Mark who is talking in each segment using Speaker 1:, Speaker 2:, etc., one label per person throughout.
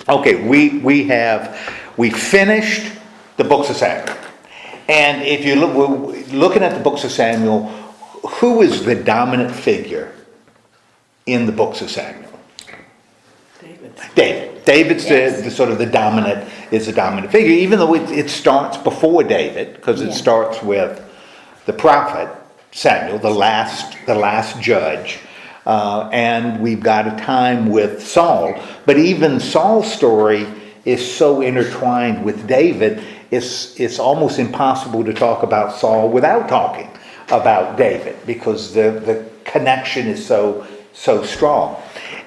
Speaker 1: Okay, we finished the books of Samuel. And if you look, we're looking at the books of Samuel, who is the dominant figure in the books of Samuel? David. David's
Speaker 2: Yes.
Speaker 1: the sort of the dominant figure, even though it starts before David, because it starts with the prophet Samuel, the last judge, and we've got a time with Saul. But even Saul's story is so intertwined with David, it's almost impossible to talk about Saul without talking about David, because the connection is so strong.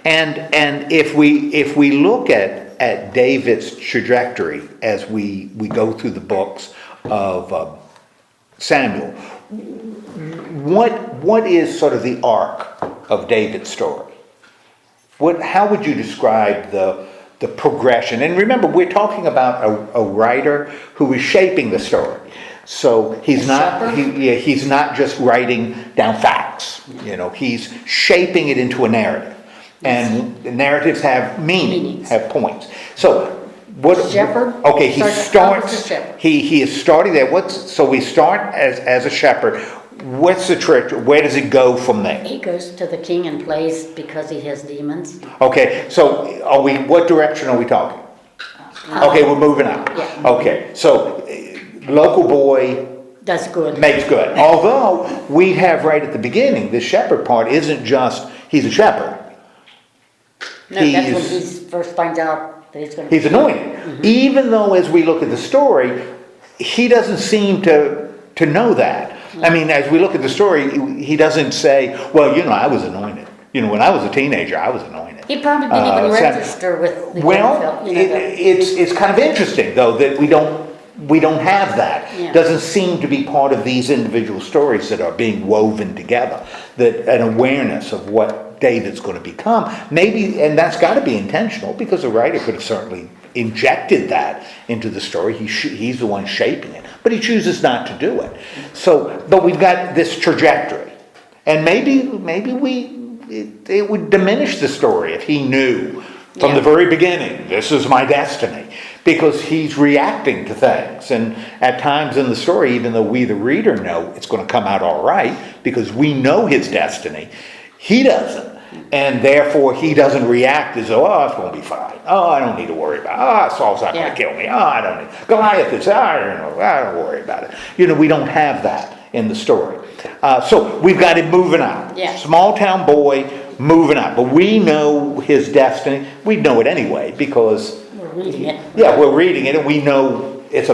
Speaker 1: And if we look at David's trajectory as we go through the books of Samuel, what is sort of the arc of David's story? How would you describe the progression? And remember, we're talking about a writer who is shaping the story. So he's not just writing down facts. He's shaping it into a narrative. And narratives have meanings, have points. So what?
Speaker 2: Shepherd.
Speaker 1: Okay, he starts. He is starting there. So we start as a shepherd. What's the trick? Where does it go from there?
Speaker 2: He goes to the king and plays because he has demons.
Speaker 1: Okay, so what direction are we talking? Okay, we're moving up.
Speaker 2: Yeah.
Speaker 1: Okay, so local boy
Speaker 2: does good.
Speaker 1: Makes good. Although we have right at the beginning, the shepherd part isn't just he's a shepherd.
Speaker 2: No, that's when he first finds out that he's going to.
Speaker 1: He's anointed. Mm-hmm. Even though, as we look at the story, he doesn't seem to know that. Mm-hmm. I mean, as we look at the story, he doesn't say, "Well, I was anointed. When I was a teenager, I was anointed."
Speaker 2: He probably didn't even register with the
Speaker 1: it's kind of interesting though that we don't have that.
Speaker 2: Yeah.
Speaker 1: Doesn't seem to be part of these individual stories that are being woven together. That an awareness of what David's going to become, maybe, and that's got to be intentional, because the writer could have certainly injected that into the story. He's the one shaping it, but he chooses not to do it. So, but we've got this trajectory, and maybe it would diminish the story if he knew from the very beginning, this is my destiny, because he's reacting to things. And at times in the story, even though we, the reader, know it's going to come out all right, because we know his destiny, he doesn't. And therefore, he doesn't react as though, it's going to be fine. I don't need to worry about it. Saul's not going to kill me. I don't need. Goliath is, I don't worry about it. We don't have that in the story. So we've got him moving up.
Speaker 2: Yeah.
Speaker 1: Small town boy moving up. But we know his destiny. We know it anyway because
Speaker 2: we're reading it.
Speaker 1: Yeah, we're reading it, and we know it's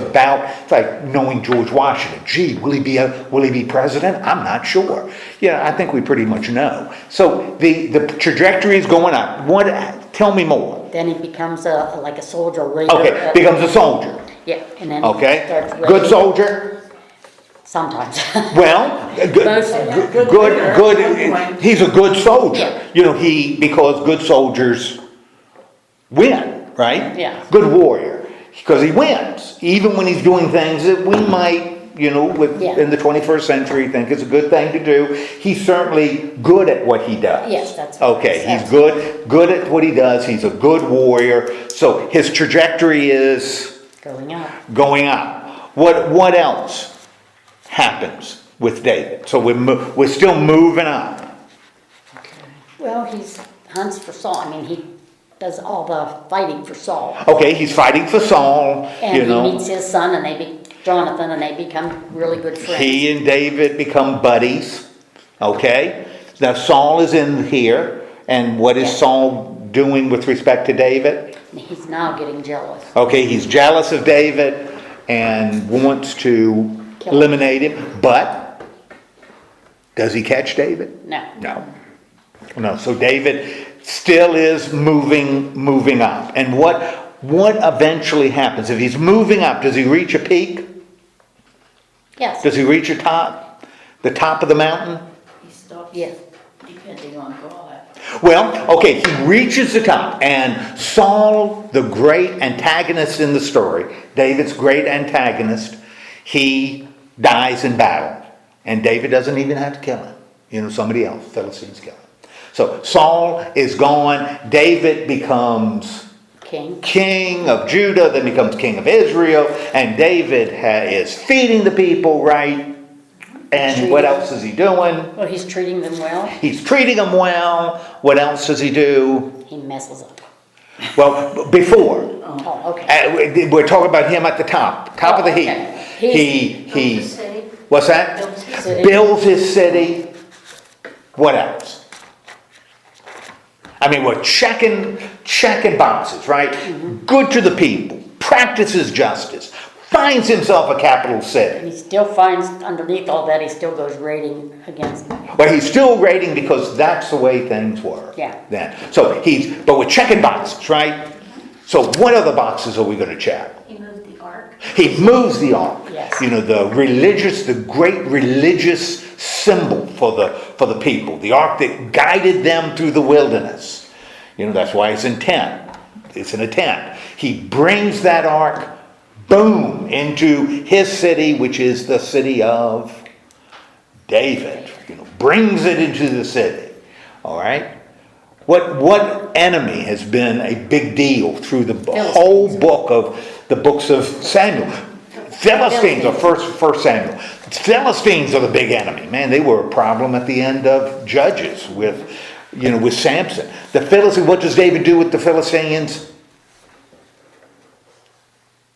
Speaker 1: like knowing George Washington. Gee, will he be president? I'm not sure. I think we pretty much know. So the trajectory is going up. Tell me more.
Speaker 2: Then he becomes like a soldier. Raider.
Speaker 1: Okay, becomes a soldier.
Speaker 2: Yeah, and then
Speaker 1: okay,
Speaker 2: starts
Speaker 1: good soldier.
Speaker 2: Sometimes.
Speaker 1: Well, good. He's a good soldier.
Speaker 2: Yeah.
Speaker 1: Because good soldiers win, right?
Speaker 2: Yeah.
Speaker 1: Good warrior, because he wins, even when he's doing things that we might, in the 21st century, think it's a good thing to do. He's certainly good at what he does.
Speaker 2: Yes, that's
Speaker 1: okay. He's good at what he does. He's a good warrior. So his trajectory is going up. What else happens with David? So we're still moving up.
Speaker 2: Okay. Well, he hunts for Saul. I mean, he does all the fighting for Saul.
Speaker 1: Okay, he's fighting for Saul.
Speaker 2: And he meets his son, and Jonathan, and they become really good friends.
Speaker 1: He and David become buddies. Okay, now Saul is in here, and what is Saul doing with respect to David?
Speaker 2: He's now getting jealous.
Speaker 1: Okay, he's jealous of David and wants to eliminate him, but does he catch David? No. So David still is moving up. And what eventually happens? If he's moving up, does he reach a peak?
Speaker 2: Yes.
Speaker 1: Does he reach the top of the mountain?
Speaker 3: He stops.
Speaker 2: Yeah.
Speaker 3: Depending on God.
Speaker 1: Well, okay, he reaches the top, and Saul, the great antagonist in the story, David's great antagonist, he dies in battle, and David doesn't even have to kill him. Somebody else, Philistines kill him. So Saul is gone. David becomes
Speaker 2: king
Speaker 1: of Judah, then becomes king of Israel, and David is feeding the people, right? And what else is he doing?
Speaker 2: Well, he's treating them well.
Speaker 1: He's treating them well. What else does he do?
Speaker 2: He messes up.
Speaker 1: Well, before.
Speaker 2: Oh, okay.
Speaker 1: We're talking about him at the top of the heap.
Speaker 2: Okay.
Speaker 1: He,
Speaker 3: Built his city.
Speaker 1: what's that?
Speaker 3: Built his
Speaker 2: city.
Speaker 1: Builds his city. What else? I mean, we're checking boxes, right?
Speaker 2: Mm-hmm.
Speaker 1: Good to the people, practices justice, finds himself a capital city.
Speaker 2: And he still finds, underneath all that, he still goes raiding against them.
Speaker 1: But he's still raiding because that's the way things were.
Speaker 2: Yeah.
Speaker 1: Then. So but we're checking boxes, right? So what other boxes are we going to check?
Speaker 3: He moved the ark.
Speaker 1: He moves the ark.
Speaker 2: Yes.
Speaker 1: You know, the great religious symbol for the people. The ark that guided them through the wilderness. You know, that's why it's in tent. It's in a tent. He brings that ark, boom, into his city, which is the city of David. You know, brings it into the city. All right? What enemy has been a big deal through the whole book of the books of Samuel? Philistines are first Samuel. Philistines are the big enemy. Man, they were a problem at the end of Judges with Samson. The Philistines, what does David do with the Philistines?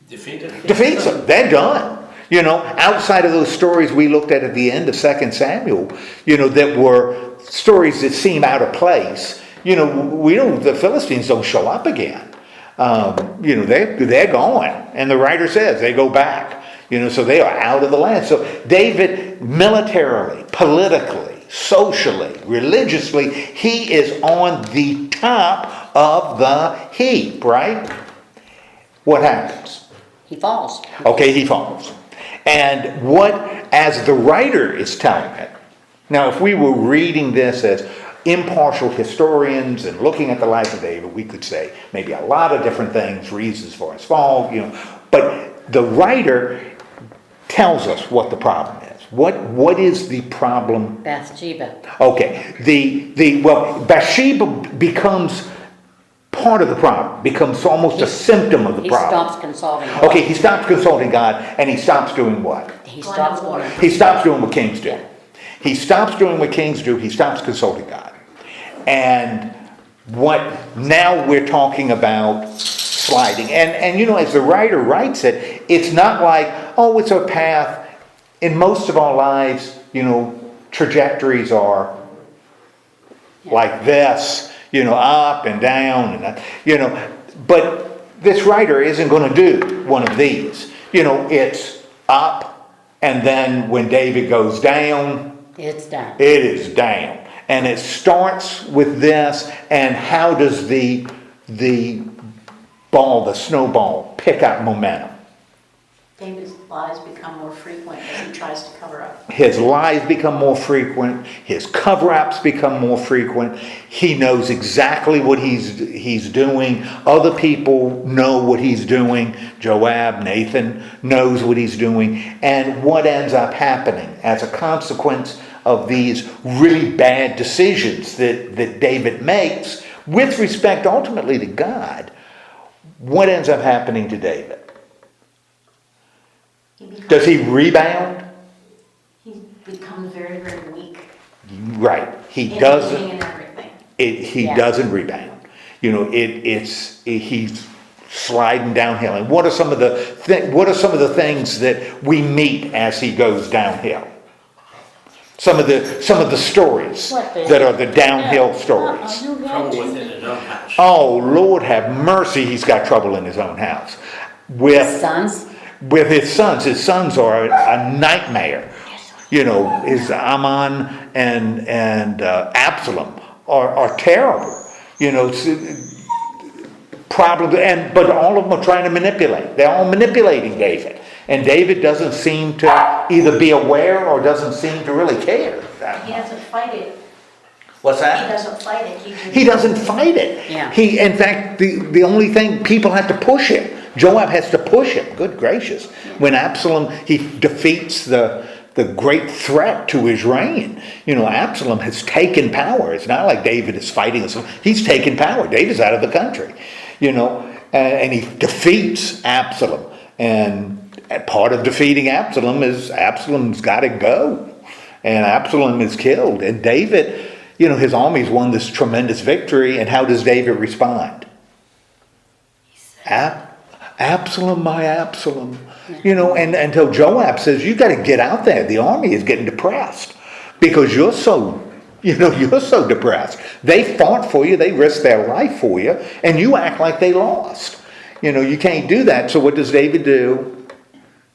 Speaker 1: Defeats them. They're done. You know, outside of those stories we looked at the end of 2 Samuel, that were stories that seem out of place. The Philistines don't show up again. They're gone. And the writer says they go back. So they are out of the land. So David, militarily, politically, socially, religiously, he is on the top of the heap, right? What happens?
Speaker 2: He falls.
Speaker 1: Okay, he falls. And as the writer is telling it, now if we were reading this as impartial historians and looking at the life of David, we could say maybe a lot of different things, reasons for his fall, but the writer tells us what the problem is. What is the problem?
Speaker 2: Bathsheba.
Speaker 1: Okay, Bathsheba becomes part of the problem, becomes almost a symptom of the
Speaker 2: He
Speaker 1: problem.
Speaker 2: stops consulting God.
Speaker 1: Okay, he stops consulting God, and he stops doing what?
Speaker 2: He stops going.
Speaker 1: He stops doing what kings do. He stops doing what kings do. He stops consulting God. And now we're talking about sliding. And as the writer writes it, it's not like, oh, it's a path. In most of our lives, trajectories are like this, up and down, and but this writer isn't going to do one of these. It's up, and then when David goes down,
Speaker 2: It's down.
Speaker 1: it is down. And it starts with this, and how does the snowball, pick up momentum?
Speaker 3: David's lies become more frequent as he tries to cover up.
Speaker 1: His lies become more frequent. His cover-ups become more frequent. He knows exactly what he's doing. Other people know what he's doing. Joab, Nathan knows what he's doing. And what ends up happening as a consequence of these really bad decisions that David makes with respect ultimately to God, what ends up happening to David? Does he rebound?
Speaker 3: He becomes very, very weak.
Speaker 1: Right. He
Speaker 3: in
Speaker 1: doesn't.
Speaker 3: everything and everything.
Speaker 1: He doesn't rebound. He's sliding downhill. And what are some of the things that we meet as he goes downhill? Some of the stories that are the downhill stories.
Speaker 4: Trouble within his own house.
Speaker 1: Oh, Lord have mercy, he's got trouble in his own house.
Speaker 2: His sons.
Speaker 1: With his sons. His sons are a nightmare. His Ammon and Absalom are terrible. Problems, but all of them are trying to manipulate. They're all manipulating David. And David doesn't seem to either be aware or doesn't seem to really care.
Speaker 3: He doesn't fight it.
Speaker 1: What's that?
Speaker 3: He doesn't fight it.
Speaker 1: He doesn't fight it.
Speaker 2: Yeah.
Speaker 1: In fact, the only thing, people have to push him. Joab has to push him. Good gracious. When Absalom, he defeats the great threat to his reign. Absalom has taken power. It's not like David is fighting. He's taken power. David's out of the country. and he defeats Absalom. And part of defeating Absalom is Absalom's got to go. And Absalom is killed. And David, his army's won this tremendous victory. And how does David respond? Absalom, my Absalom. And until Joab says, you got to get out there. The army is getting depressed because you're so depressed. They fought for you. They risked their life for you. And you act like they lost. You can't do that. So what does David do?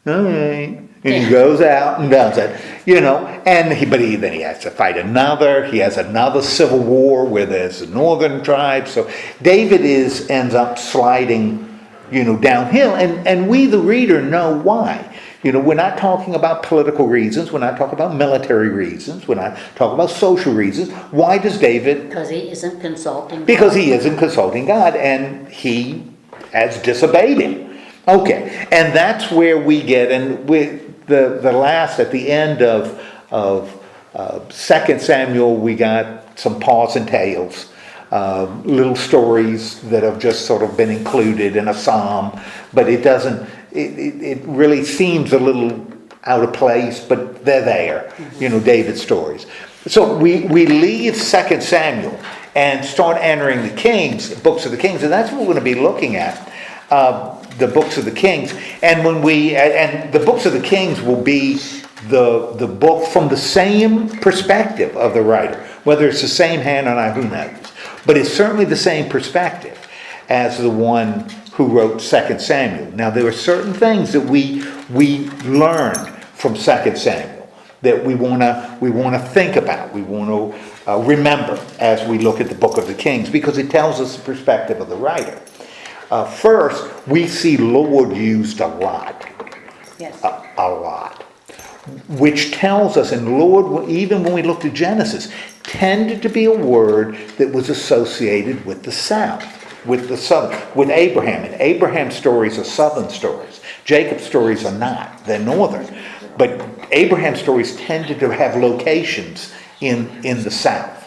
Speaker 1: All right. And he goes out and does it, but then he has to fight another. He has another civil war where there's the northern tribes. So David ends up sliding, downhill. And we, the reader, know why. We're not talking about political reasons. We're not talking about military reasons. We're not talking about social reasons. Why does David?
Speaker 2: Because he isn't consulting God.
Speaker 1: Because he isn't consulting God, and he has disobeyed him. Okay, and that's where we get, and the last, at the end of 2 Samuel, we got some paws and tails, little stories that have just sort of been included in a psalm, but it doesn't, it really seems a little out of place, but they're there, David's stories. So we leave 2 Samuel and start entering the Kings, books of the Kings, and that's what we're going to be looking at. The books of the Kings, and and the books of the Kings will be the book from the same perspective of the writer, whether it's the same hand or not, who knows, but it's certainly the same perspective as the one who wrote 2 Samuel. Now there are certain things that we learned from 2 Samuel that we want to think about, we want to remember as we look at the book of the Kings, because it tells us the perspective of the writer. First, we see Lord used a lot.
Speaker 2: Yes.
Speaker 1: A lot. Which tells us, and Lord, even when we looked at Genesis, tended to be a word that was associated with the south, with the southern, with Abraham. And Abraham's stories are southern stories. Jacob's stories are not. They're northern. But Abraham's stories tended to have locations in the south.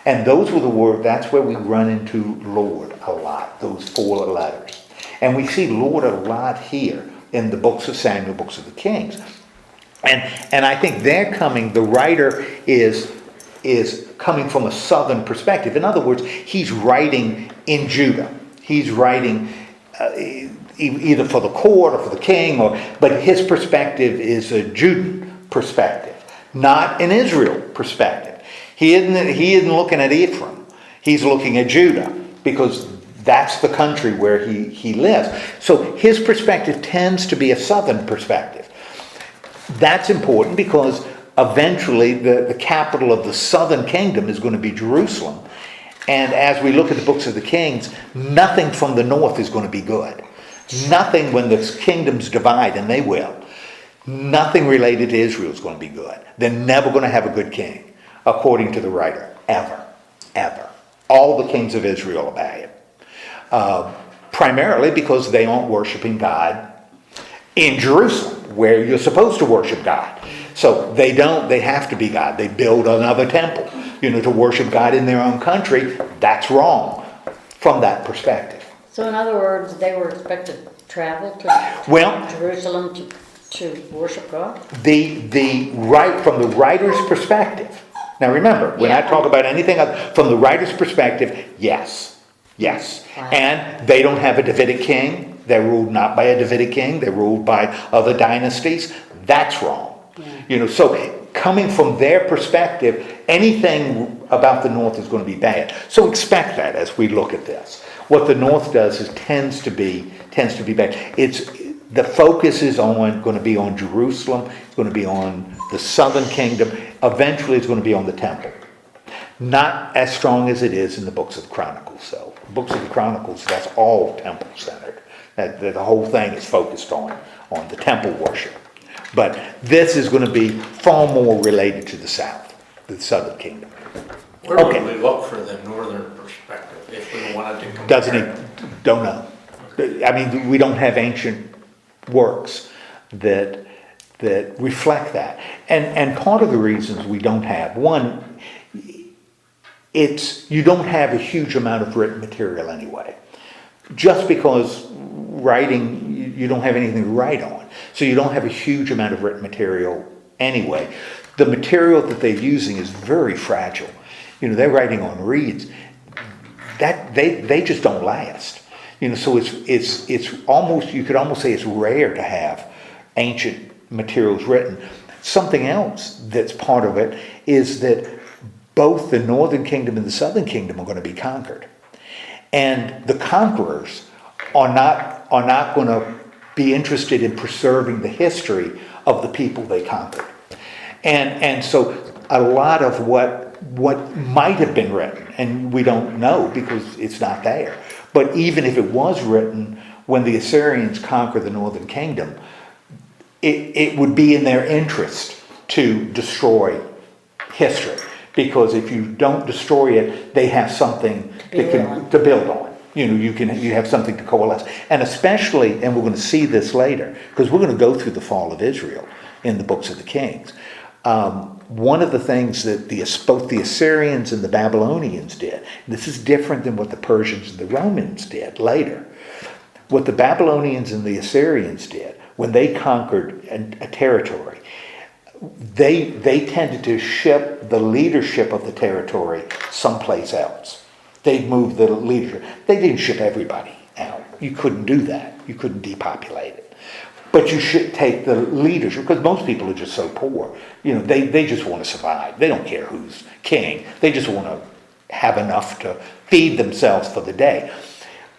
Speaker 1: And those were the words, that's where we run into Lord a lot, those 4 letters. And we see Lord a lot here in the books of Samuel, books of the Kings. And I think the writer is coming from a southern perspective. In other words, he's writing in Judah. He's writing either for the court or for the king, but his perspective is a Judean perspective, not an Israel perspective. He isn't looking at Ephraim. He's looking at Judah, because that's the country where he lives. So his perspective tends to be a southern perspective. That's important because eventually the capital of the southern kingdom is going to be Jerusalem. And as we look at the books of the Kings, nothing from the north is going to be good. Nothing, when the kingdoms divide, and they will, nothing related to Israel is going to be good. They're never going to have a good king, according to the writer, ever. All the kings of Israel are bad. Primarily because they aren't worshiping God in Jerusalem, where you're supposed to worship God. So they have to be God. They build another temple, to worship God in their own country. That's wrong from that perspective.
Speaker 2: So in other words, they were expected to travel to Jerusalem to worship God? From the writer's perspective. Now remember, when I talk about anything from the writer's perspective, yes. Wow. And they don't have a Davidic king. They're ruled not by a Davidic king. They're ruled by other dynasties. That's wrong. Yeah. So coming from their perspective, anything about the north is going to be bad. So expect that as we look at this. What the north does is tends to be bad. The focus is going to be on Jerusalem. It's going to be on the southern kingdom. Eventually, it's going to be on the temple. Not as strong as it is in the books of Chronicles. So, books of the Chronicles, that's all temple centered. The whole thing is focused on the temple worship. But this is going to be far more related to the south, the southern kingdom.
Speaker 4: Where would we look for the northern perspective if we wanted to compare?
Speaker 1: Don't know. I mean, we don't have ancient works that reflect that. And part of the reasons we don't have, one, you don't have a huge amount of written material anyway. just because writing, you don't have anything to write on. So you don't have a huge amount of written material anyway. The material that they're using is very fragile. They're writing on reeds. That they just don't last. So it's almost, you could almost say it's rare to have ancient materials written. Something else that's part of it is that both the northern kingdom and the southern kingdom are going to be conquered. And the conquerors are not going to be interested in preserving the history of the people they conquered. And so a lot of what might have been written, and we don't know because it's not there, but even if it was written when the Assyrians conquered the northern kingdom, it would be in their interest to destroy history, because if you don't destroy it, they have something to build on. You have something to coalesce. And especially, and we're going to see this later, because we're going to go through the fall of Israel in the books of the Kings. One of the things that both the Assyrians and the Babylonians did, this is different than what the Persians and the Romans did later. What the Babylonians and the Assyrians did, when they conquered a territory, they tended to ship the leadership of the territory someplace else. They'd move the leadership. They didn't ship everybody out. You couldn't do that. You couldn't depopulate it. But you should take the leadership, because most people are just so poor. They just want to survive. They don't care who's king. They just want to have enough to feed themselves for the day.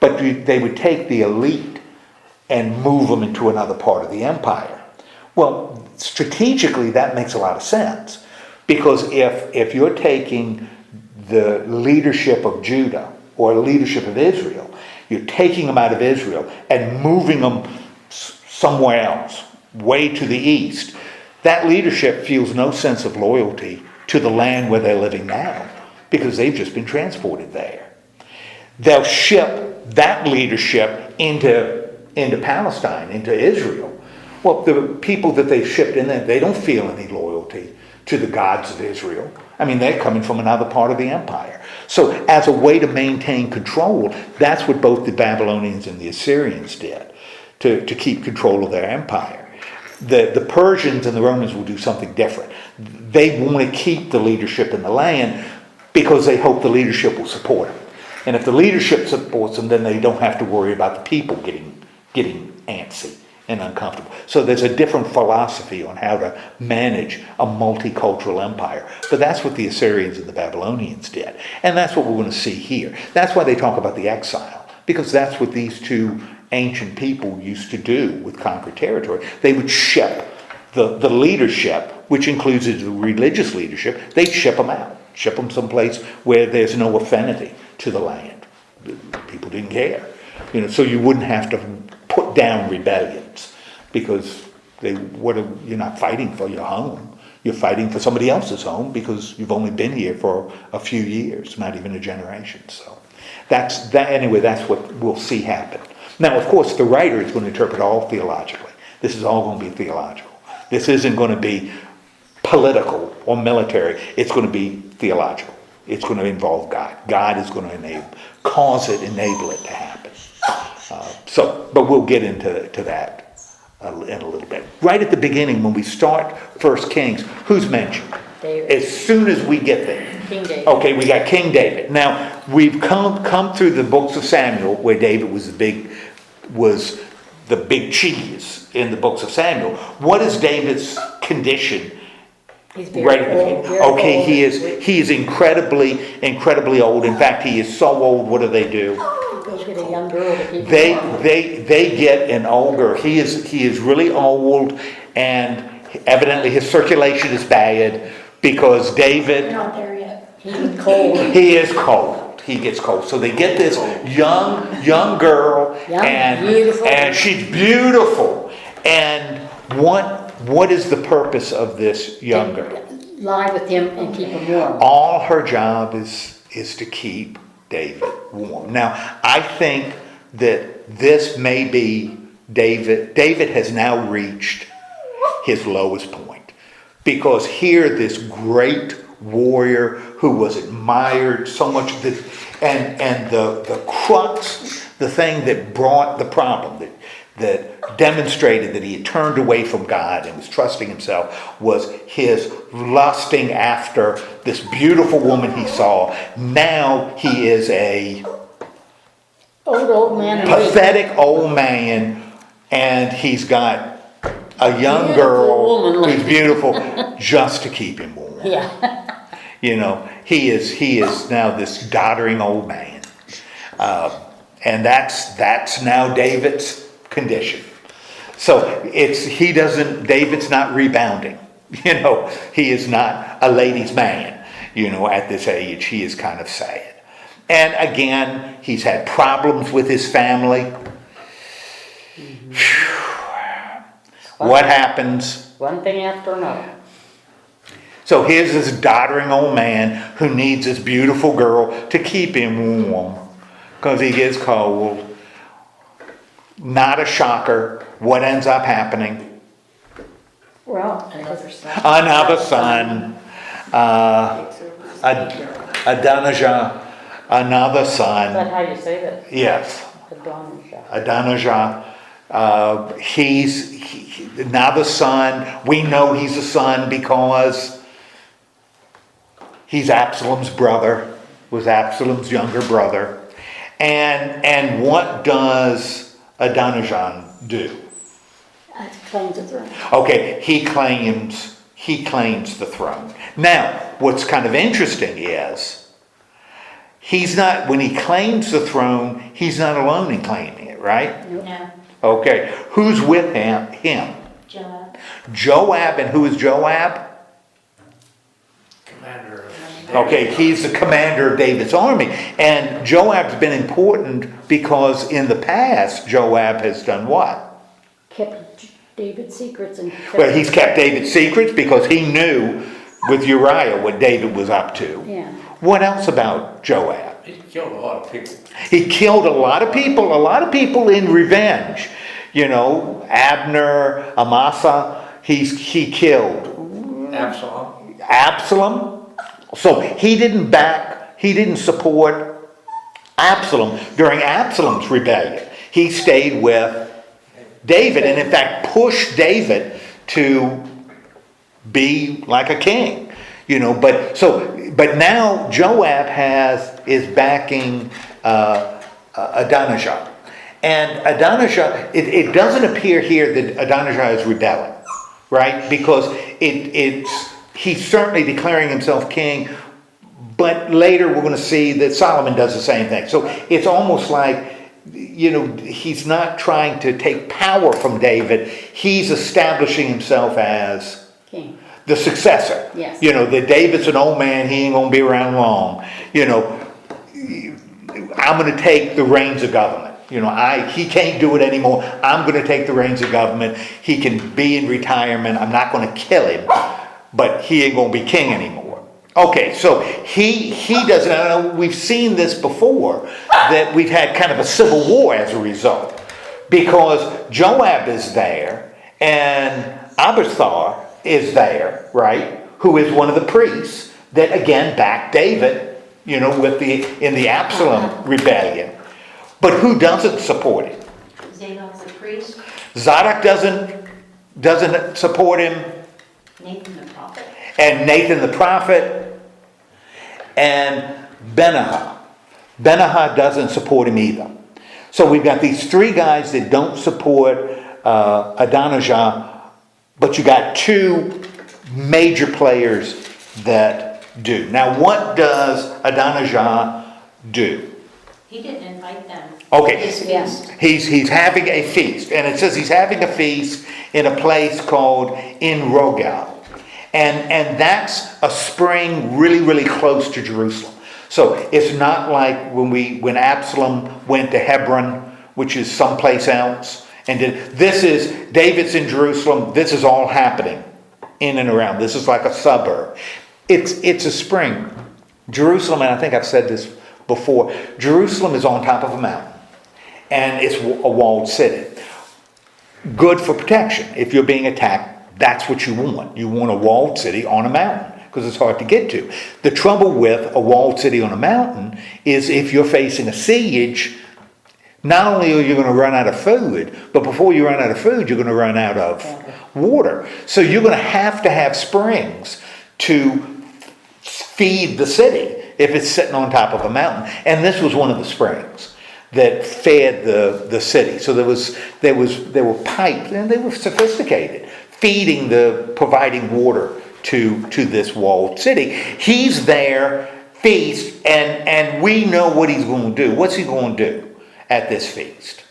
Speaker 1: But they would take the elite and move them into another part of the empire. Well, strategically, that makes a lot of sense, because if you're taking the leadership of Judah or the leadership of Israel, you're taking them out of Israel and moving them somewhere else, way to the east, that leadership feels no sense of loyalty to the land where they're living now, because they've just been transported there. They'll ship that leadership into Palestine, into Israel. Well, the people that they've shipped in there, they don't feel any loyalty to the gods of Israel. I mean, they're coming from another part of the empire. So as a way to maintain control, that's what both the Babylonians and the Assyrians did to keep control of their empire. The Persians and the Romans will do something different. They want to keep the leadership in the land because they hope the leadership will support them. And if the leadership supports them, then they don't have to worry about the people getting antsy and uncomfortable. So there's a different philosophy on how to manage a multicultural empire. But that's what the Assyrians and the Babylonians did. And that's what we're going to see here. That's why they talk about the exile, because that's what these two ancient people used to do with conquered territory. They would ship the leadership, which includes the religious leadership, they'd ship them out, ship them someplace where there's no affinity to the land. People didn't care. So you wouldn't have to put down rebellions, because you're not fighting for your home. You're fighting for somebody else's home, because you've only been here for a few years, not even a generation. So that's what we'll see happen. Now, of course, the writer is going to interpret all theologically. This is all going to be theological. This isn't going to be political or military. It's going to be theological. It's going to involve God. God is going to enable it to happen. But we'll get into that in a little bit. Right at the beginning, when we start 1 Kings, who's mentioned?
Speaker 2: David.
Speaker 1: As soon as we get there.
Speaker 2: King David.
Speaker 1: Okay, we got King David. Now, we've come through the books of Samuel, where David was the big cheese in the books of Samuel. What is David's condition?
Speaker 2: He's very old.
Speaker 1: Okay, he is incredibly old. In fact, he is so old. What do?
Speaker 2: Go get a young girl to keep him
Speaker 1: They get an old girl. He is really old, and evidently his circulation is bad, because David,
Speaker 3: Not there yet.
Speaker 2: He's cold.
Speaker 1: he is cold. He gets cold. So they get this young girl,
Speaker 2: Beautiful.
Speaker 1: and she's beautiful. And what is the purpose of this young girl?
Speaker 2: Lie with him and keep him warm.
Speaker 1: All her job is to keep David warm. Now, I think that this may be David. David has now reached his lowest point, because here this great warrior who was admired so much, and the crux the thing that brought the problem, that demonstrated that he had turned away from God and was trusting himself, was his lusting after this beautiful woman he saw. Now he is a
Speaker 2: Old man.
Speaker 1: pathetic old man, and he's got a young
Speaker 2: Beautiful
Speaker 1: girl
Speaker 2: woman.
Speaker 1: who's beautiful just to keep him warm.
Speaker 2: Yeah.
Speaker 1: You know, he is now this doddering old man. And that's now David's condition. So David's not rebounding. You know, he is not a ladies' man, you know, at this age. He is kind of sad. And again, he's had problems with his family. What happens?
Speaker 2: One thing after another.
Speaker 1: So here's this doddering old man who needs this beautiful girl to keep him warm because he gets cold. Not a shocker. What ends up happening?
Speaker 2: Well,
Speaker 1: Another son. Adonijah. Another
Speaker 2: is
Speaker 1: son.
Speaker 2: that how you say that?
Speaker 1: Yes.
Speaker 2: Adonijah.
Speaker 1: Adonijah. He's another son. We know he's a son because he's Absalom's brother, was Absalom's younger brother. And what does Adonijah do?
Speaker 2: Claims the throne.
Speaker 1: Okay, he claims the throne. Now, what's kind of interesting is when he claims the throne, he's not alone in claiming it, right?
Speaker 3: No,
Speaker 1: Okay, who's with him?
Speaker 3: Joab.
Speaker 1: Joab, and who is Joab?
Speaker 4: Commander of.
Speaker 1: Okay, he's the commander of David's army. And Joab's been important because in the past, Joab has done what?
Speaker 2: Kept David's secrets and.
Speaker 1: Well, he's kept David's secrets because he knew with Uriah what David was up to.
Speaker 2: Yeah.
Speaker 1: What else about Joab?
Speaker 4: He killed a lot of people.
Speaker 1: He killed a lot of people in revenge. You know, Abner, Amasa, he killed Absalom. So he didn't support Absalom during Absalom's rebellion. He stayed with David and in fact pushed David to be like a king. You know, but now Joab is backing Adonijah. And Adonijah, it doesn't appear here that Adonijah is rebelling, right? Because he's certainly declaring himself king, but later we're going to see that Solomon does the same thing. So it's almost like, you know, he's not trying to take power from David. He's establishing himself as
Speaker 2: King.
Speaker 1: the successor.
Speaker 2: Yes.
Speaker 1: You know, that David's an old man, he ain't going to be around long. You know, I'm going to take the reins of government. You know, he can't do it anymore. I'm going to take the reins of government. He can be in retirement. I'm not going to kill him, but he ain't going to be king anymore. Okay, so he doesn't, I know we've seen this before, that we've had kind of a civil war as a result. Because Joab is there, and Abiathar is there, right? Who is one of the priests that again backed David, you know, in the Absalom rebellion. But who doesn't support him?
Speaker 3: Zadok the priest.
Speaker 1: Zadok doesn't support him.
Speaker 3: Nathan the prophet.
Speaker 1: And Nathan the prophet. And Benaiah. Benaiah doesn't support him either. So we've got these three guys that don't support Adonijah, but you got two major players that do. Now what does Adonijah do?
Speaker 3: He didn't invite them.
Speaker 1: Okay.
Speaker 3: His feast.
Speaker 1: He's having a feast, and it says he's having a feast in a place called En Rogel, and that's a spring really, really close to Jerusalem. So it's not like when Absalom went to Hebron, which is someplace else, and this is David's in Jerusalem. This is all happening in and around. This is like a suburb. It's a spring. Jerusalem, and I think I've said this before, Jerusalem is on top of a mountain, and it's a walled city. Good for protection. If you're being attacked, that's what you want. You want a walled city on a mountain, because it's hard to get to. The trouble with a walled city on a mountain is if you're facing a siege, Not only are you going to run out of food, but before you run out of food, you're going to run out of water. So you're going to have springs to feed the city if it's sitting on top of a mountain. And this was one of the springs that fed the city. So there were pipes, and they were sophisticated, providing water to this walled city. He's there, feast, and we know what he's going to do. What's he going to do at this feast?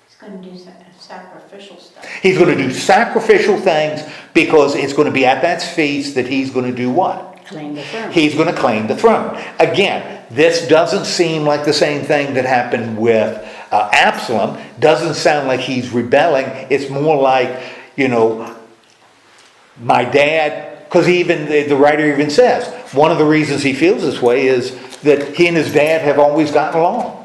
Speaker 3: He's going to do sacrificial stuff.
Speaker 1: He's going to do sacrificial things because it's going to be at that feast that he's going to do what?
Speaker 2: Claim the throne.
Speaker 1: He's going to claim the throne. Again, this doesn't seem like the same thing that happened with Absalom. Doesn't sound like he's rebelling. It's more like, my dad, because even the writer even says, one of the reasons he feels this way is that he and his dad have always gotten along.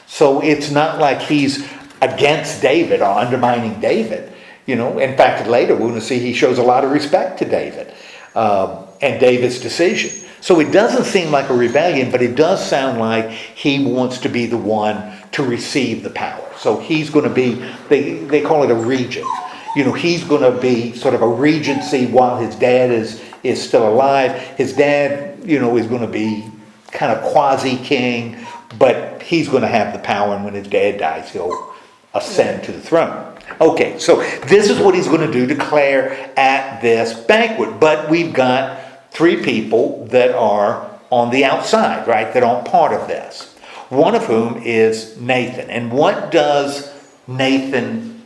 Speaker 1: So it's not like he's against David or undermining David. In fact, later we're going to see he shows a lot of respect to David. And David's decision. So it doesn't seem like a rebellion, but it does sound like he wants to be the one to receive the power. So he's going to be, they call it a regent. He's going to be sort of a regency while his dad is still alive. His dad, is going to be kind of quasi-king, but he's going to have the power, and when his dad dies, he'll ascend to the throne. Okay, so this is what he's going to do, declare at this banquet. But we've got 3 people that are on the outside, right, that aren't part of this. One of whom is Nathan. And what does Nathan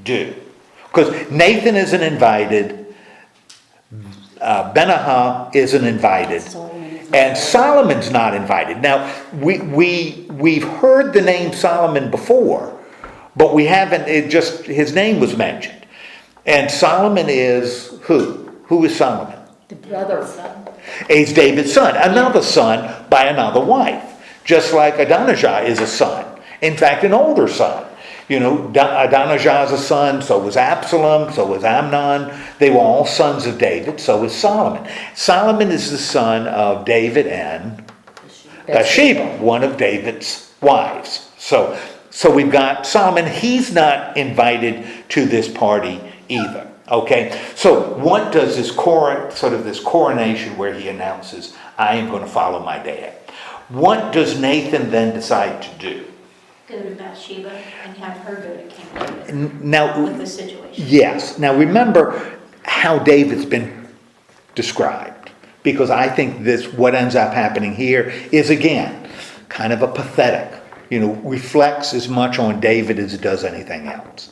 Speaker 1: do? Because Nathan isn't invited, Benaiah isn't invited, and Solomon's not invited. Now, we've heard the name Solomon before, but we haven't, his name was mentioned. And Solomon is who? Who is Solomon?
Speaker 2: The brother son.
Speaker 1: He's David's son, another son by another wife. Just like Adonijah is a son. In fact, an older son. Adonijah is a son, so was Absalom, so was Amnon. They were all sons of David, so was Solomon. Solomon is the son of David and Bathsheba, one of David's wives. So we've got Solomon. He's not invited to this party either. Okay, so what does this coronation where he announces, I am going to follow my dad. What does Nathan then decide to do?
Speaker 3: Go to Bathsheba and have her go to King David
Speaker 1: now,
Speaker 3: with the situation.
Speaker 1: Yes. Now remember how David's been described. Because I think what ends up happening here is, again, kind of a pathetic, reflects as much on David as it does anything else.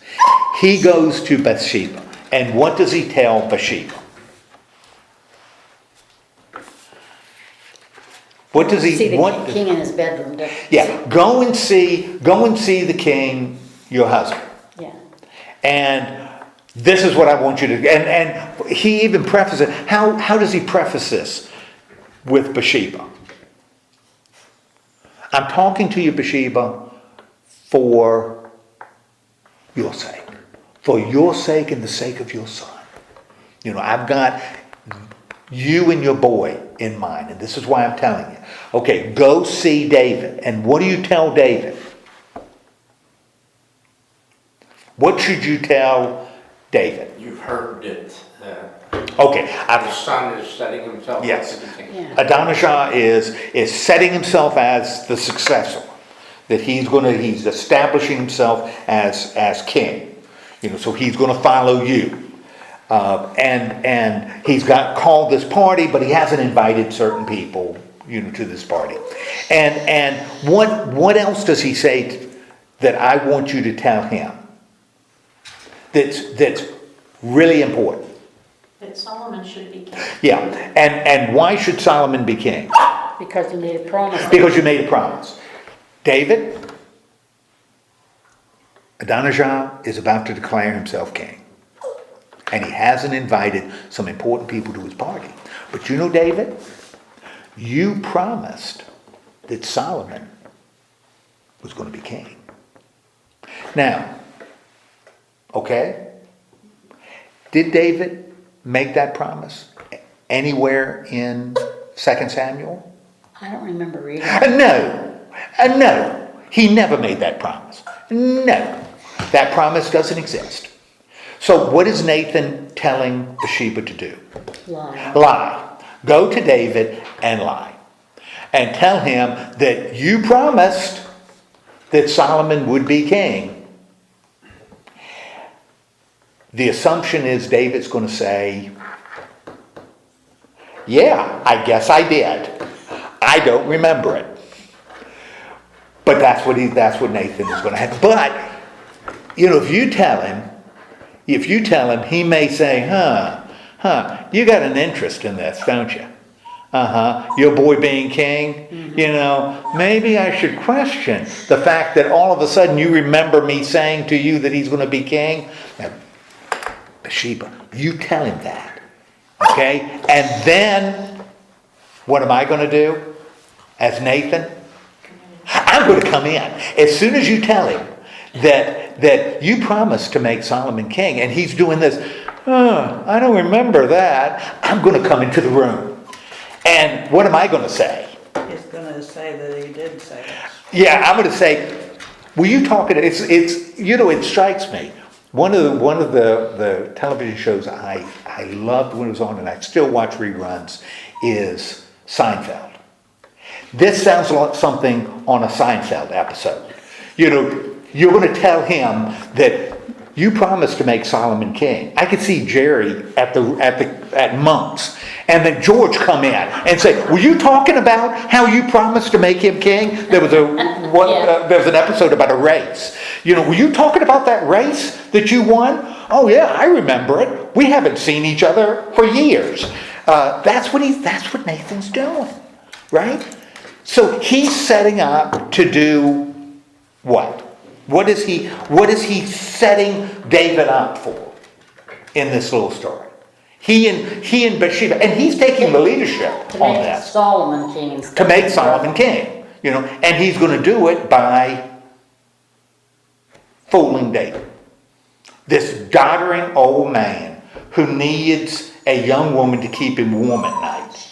Speaker 1: He goes to Bathsheba. And what does he tell Bathsheba? What does he?
Speaker 2: See the king in his bedroom.
Speaker 1: Yeah, go and see the king, your husband.
Speaker 2: Yeah.
Speaker 1: And this is what I want you to. And he even prefaces it. How does he preface this with Bathsheba? I'm talking to you, Bathsheba, for your sake. For your sake and the sake of your son. I've got you and your boy in mind. And this is why I'm telling you. Okay, go see David. And what do you tell David? What should you tell David?
Speaker 4: You've heard it.
Speaker 1: Okay.
Speaker 4: The son is setting himself
Speaker 1: Yes.
Speaker 4: up to be king.
Speaker 2: Yeah.
Speaker 1: Adonijah is setting himself as the successor. That he's establishing himself as king. So he's going to follow you. And he's called this party, but he hasn't invited certain people, to this party. And what else does he say that I want you to tell him? That's really important.
Speaker 3: That Solomon should be king.
Speaker 1: Yeah. And why should Solomon be king?
Speaker 2: Because you made a promise.
Speaker 1: Because you made a promise. David, Adonijah is about to declare himself king. And he hasn't invited some important people to his party. But David, you promised that Solomon was going to be king. Now, okay, did David make that promise anywhere in 2 Samuel?
Speaker 2: I don't remember reading.
Speaker 1: No. He never made that promise. No, that promise doesn't exist. So what is Nathan telling Bathsheba to do?
Speaker 2: Lie.
Speaker 1: Lie. Go to David and lie. And tell him that you promised that Solomon would be king. The assumption is David's going to say, yeah, I guess I did. I don't remember it. But that's what Nathan is going to have. But, if you tell him, he may say, you got an interest in this, don't you? Your boy being king, maybe I should question the fact that all of a sudden you remember me saying to you that he's going to be king. Now, Bathsheba, you tell him that, okay? And then, what am I going to do as Nathan? I'm going to come in. As soon as you tell him that you promised to make Solomon king, and he's doing this, I don't remember that, I'm going to come into the room. And what am I going to say?
Speaker 5: He's going to say that he did say it.
Speaker 1: Yeah, I'm going to say, were you talking, it strikes me. One of the television shows I loved when it was on, and I still watch reruns, is Seinfeld. This sounds like something on a Seinfeld episode. You're going to tell him that you promised to make Solomon king. I could see Jerry at Monk's, and then George come in and say, "Were you talking about how you promised to make him king?" There was there was an episode about a race. Were you talking about that race that you won? Oh yeah, I remember it. We haven't seen each other for years. That's what Nathan's doing, right? So he's setting up to do what? What is he setting David up for in this little story? He and Bathsheba, and he's taking the leadership on this.
Speaker 2: Solomon king.
Speaker 1: To make Solomon king, and he's going to do it by fooling David. This doddering old man who needs a young woman to keep him warm at night.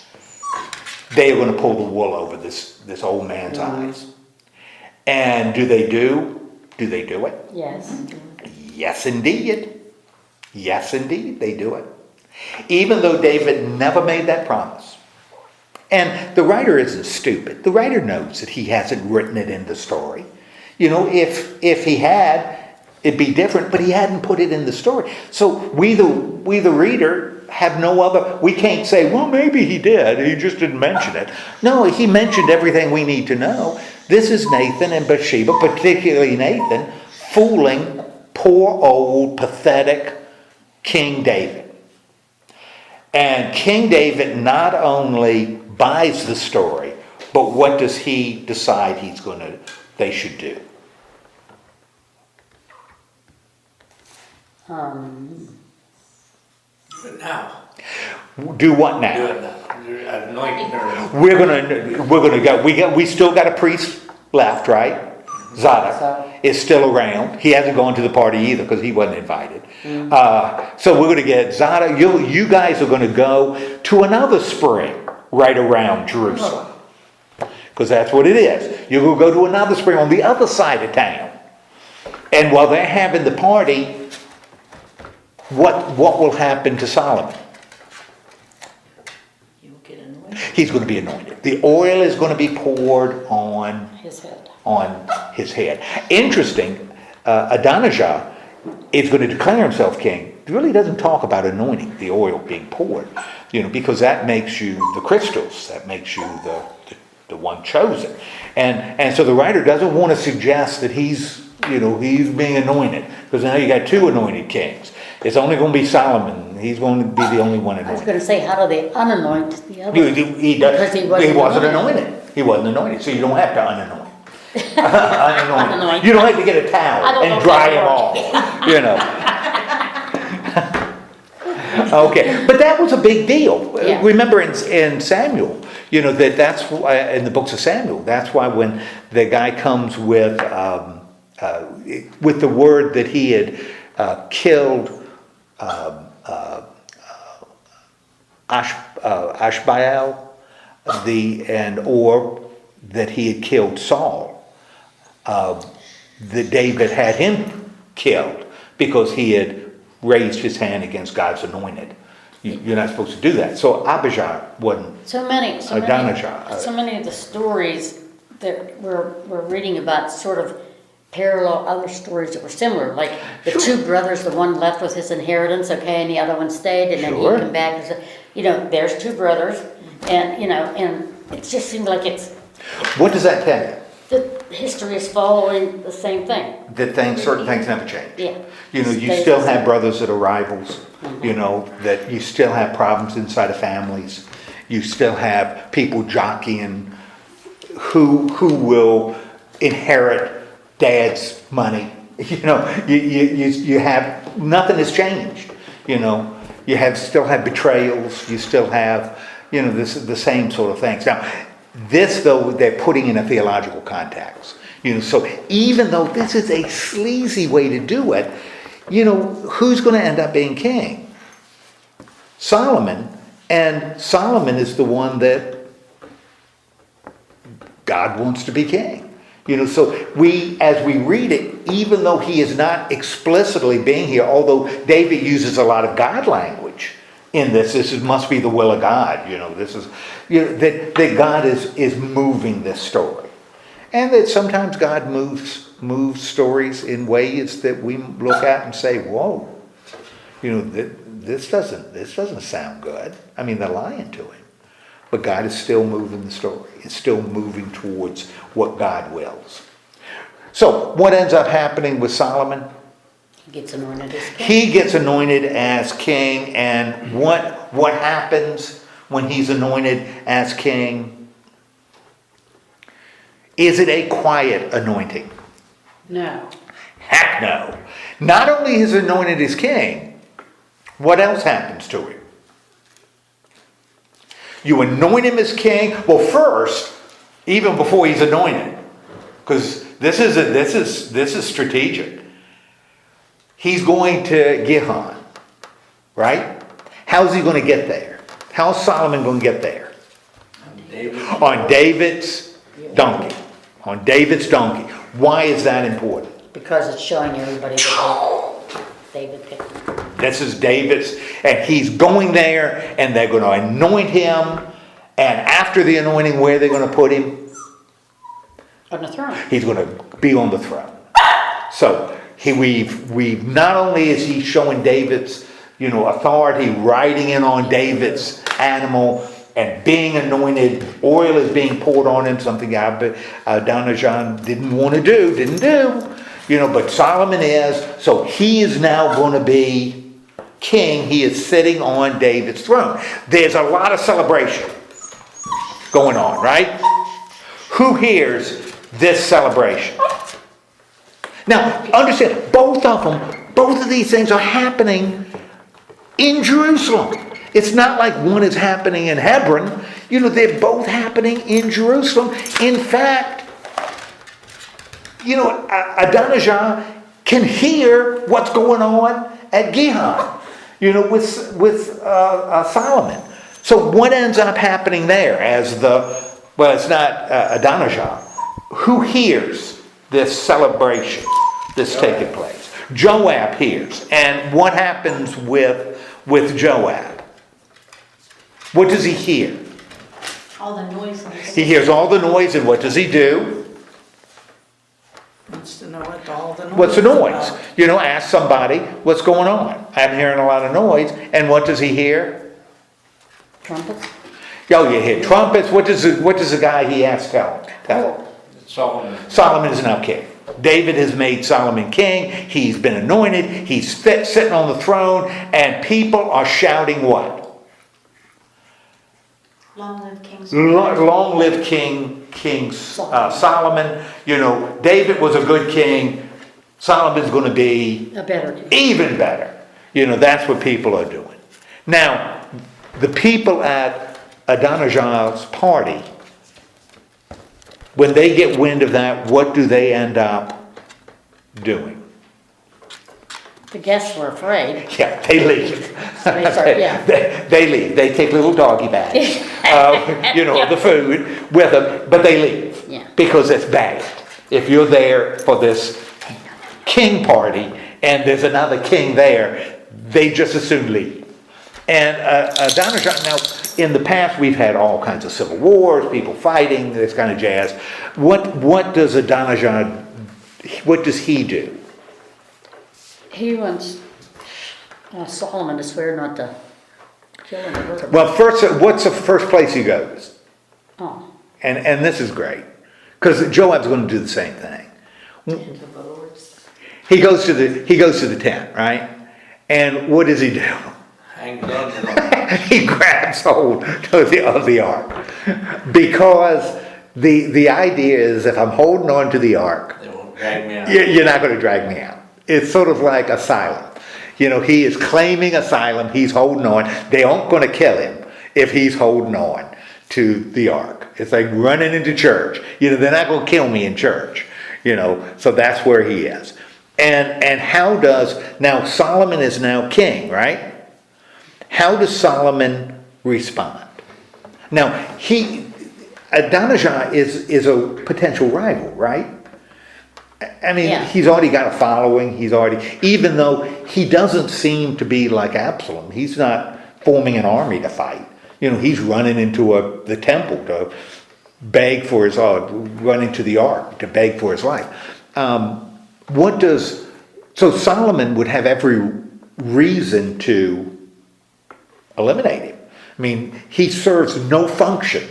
Speaker 1: They are going to pull the wool over this old man's eyes. And do they do it?
Speaker 2: Yes.
Speaker 1: Yes, indeed. Yes, indeed, they do it. Even though David never made that promise. And the writer isn't stupid. The writer knows that he hasn't written it in the story. If he had, it'd be different, but he hadn't put it in the story. So we the reader have no other, we can't say, well, maybe he did, he just didn't mention it. No, he mentioned everything we need to know. This is Nathan and Bathsheba, particularly Nathan, fooling poor old pathetic King David. And King David not only buys the story, but what does he decide they should do?
Speaker 4: But now,
Speaker 1: Do what now?
Speaker 4: do it now. Anoint her.
Speaker 1: We're gonna go. We still got a priest left, right? Zadok is still around. He hasn't gone to the party either because he wasn't invited. So we're going to get Zadok. You guys are going to go to another spring right around Jerusalem, because that's what it is. You're going to go to another spring on the other side of town, and while they're having the party, what will happen to Solomon?
Speaker 3: You'll get anointed.
Speaker 1: He's going to be anointed. The oil is going to be poured on
Speaker 2: His head.
Speaker 1: his head. Interesting, Adonijah is going to declare himself king. He really doesn't talk about anointing, the oil being poured, because that makes you the crystals, that makes you the one chosen. And so the writer doesn't want to suggest that he's being anointed, because now you got two anointed kings. It's only going to be Solomon. He's going to be the only one
Speaker 2: I was
Speaker 1: anointed.
Speaker 2: going to say, how do they unanoint the other?
Speaker 1: Because
Speaker 2: he
Speaker 1: wasn't anointed. He wasn't anointed, so you don't have to unanoint.
Speaker 2: Unanoint.
Speaker 1: You don't have to get a towel and dry them off, Okay, but that was a big deal.
Speaker 2: Yeah.
Speaker 1: Remember in Samuel, that's why, in the books of Samuel, that's why when the guy comes with the word that he had killed Ashbaal, or that he had killed Saul. that David had him killed because he had raised his hand against God's anointed. You're not supposed to do that. So Abijah wasn't.
Speaker 2: So many of the stories that we're reading about sort of parallel other stories that were similar, like the two brothers, the one left with his inheritance, okay, and the other one stayed, and then he came back and said, there's two brothers, and, and it just seemed like it's...
Speaker 1: What does that tell you?
Speaker 2: The history is following the same thing.
Speaker 1: That certain things never change.
Speaker 2: Yeah.
Speaker 1: You still have brothers that are rivals, that you still have problems inside of families. You still have people jockeying who will inherit dad's money. You have, nothing has changed. You still have betrayals. You still have, the same sort of things. Now, this, though, they're putting in a theological context. So even though this is a sleazy way to do it, who's going to end up being king? Solomon. And Solomon is the one that God wants to be king. So as we read it, even though he is not explicitly being here, although David uses a lot of God language in this must be the will of God. This is that God is moving this story, and that sometimes God moves stories in ways that we look at and say, "Whoa, this doesn't sound good." I mean, they're lying to him, but God is still moving the story. It's still moving towards what God wills. So, what ends up happening with Solomon?
Speaker 2: He gets anointed as king.
Speaker 1: He gets anointed as king, and what happens when he's anointed as king? Is it a quiet anointing?
Speaker 2: No.
Speaker 1: Heck no. Not only is anointed as king, what else happens to him? You anoint him as king. Well, first, even before he's anointed, because this is strategic. He's going to Gihon, right? How's he going to get there? How's Solomon going to get there? On David's donkey. On David's donkey. Why is that important?
Speaker 2: Because it's showing everybody that David picked him.
Speaker 1: This is David's, and he's going there, and they're going to anoint him. And after the anointing, where are they going to put him?
Speaker 2: On the throne.
Speaker 1: He's going to be on the throne. So we've not only is he showing David's authority, riding in on David's animal and being anointed. Oil is being poured on him, something Adonijah didn't do. But Solomon is. So he is now going to be king. He is sitting on David's throne. There's a lot of celebration going on, right? Who hears this celebration? Now, understand, both of these things are happening in Jerusalem. It's not like one is happening in Hebron. They're both happening in Jerusalem. In fact, Adonijah can hear what's going on at Gihon, with Solomon. So what ends up happening there it's not Adonijah. Who hears this celebration that's taking place? Joab hears. And what happens with Joab? What does he hear?
Speaker 3: All the noise.
Speaker 1: He hears all the noise, and what does he do?
Speaker 5: Wants to know what all the noise
Speaker 1: What's the noise?
Speaker 5: about.
Speaker 1: Ask somebody what's going on. I'm hearing a lot of noise. And what does he hear?
Speaker 2: Trumpets?
Speaker 1: Oh, you hear trumpets. What does the guy he asks tell? Solomon is now king. David has made Solomon king. He's been anointed. He's sitting on the throne, and people are shouting what?
Speaker 3: Long live King
Speaker 1: Long live King Solomon. David was a good king. Solomon's going to be
Speaker 2: A better king.
Speaker 1: even better. That's what people are doing. Now, the people at Adonijah's party, when they get wind of that, what do they end up doing?
Speaker 2: The guests were afraid.
Speaker 1: Yeah, they leave.
Speaker 2: Yeah.
Speaker 1: They leave. They take little doggy bags, the food with them, but they leave.
Speaker 2: Yeah.
Speaker 1: Because it's bad. If you're there for this king party and there's another king there, they just as soon leave. And Adonijah, now in the past we've had all kinds of civil wars, people fighting, this kind of jazz. What does Adonijah, what does he do?
Speaker 2: He wants Solomon to swear not to kill him or hurt him.
Speaker 1: Well, first, what's the first place he goes?
Speaker 2: Oh,
Speaker 1: And this is great, because Joab's going to do the same thing.
Speaker 3: Tent of the Lord's.
Speaker 1: He goes to the tent, right? And what does he do?
Speaker 4: Hangs on to them.
Speaker 1: He grabs hold of the ark, because the idea is if I'm holding on to the ark,
Speaker 4: They won't drag me out.
Speaker 1: you're not going to drag me out. It's sort of like asylum. You know, he is claiming asylum. He's holding on. They aren't going to kill him if he's holding on to the ark. It's like running into church. You know, they're not going to kill me in church. You know, so that's where he is. And how does, now Solomon is now king, right? How does Solomon respond? Now, Adonijah is a potential rival, right? I mean,
Speaker 2: Yeah.
Speaker 1: He's already got a following. Even though he doesn't seem to be like Absalom, he's not forming an army to fight. You know, he's running into the temple to beg for his, running to the ark to beg for his life. So Solomon would have every reason to eliminate him. I mean, he serves no function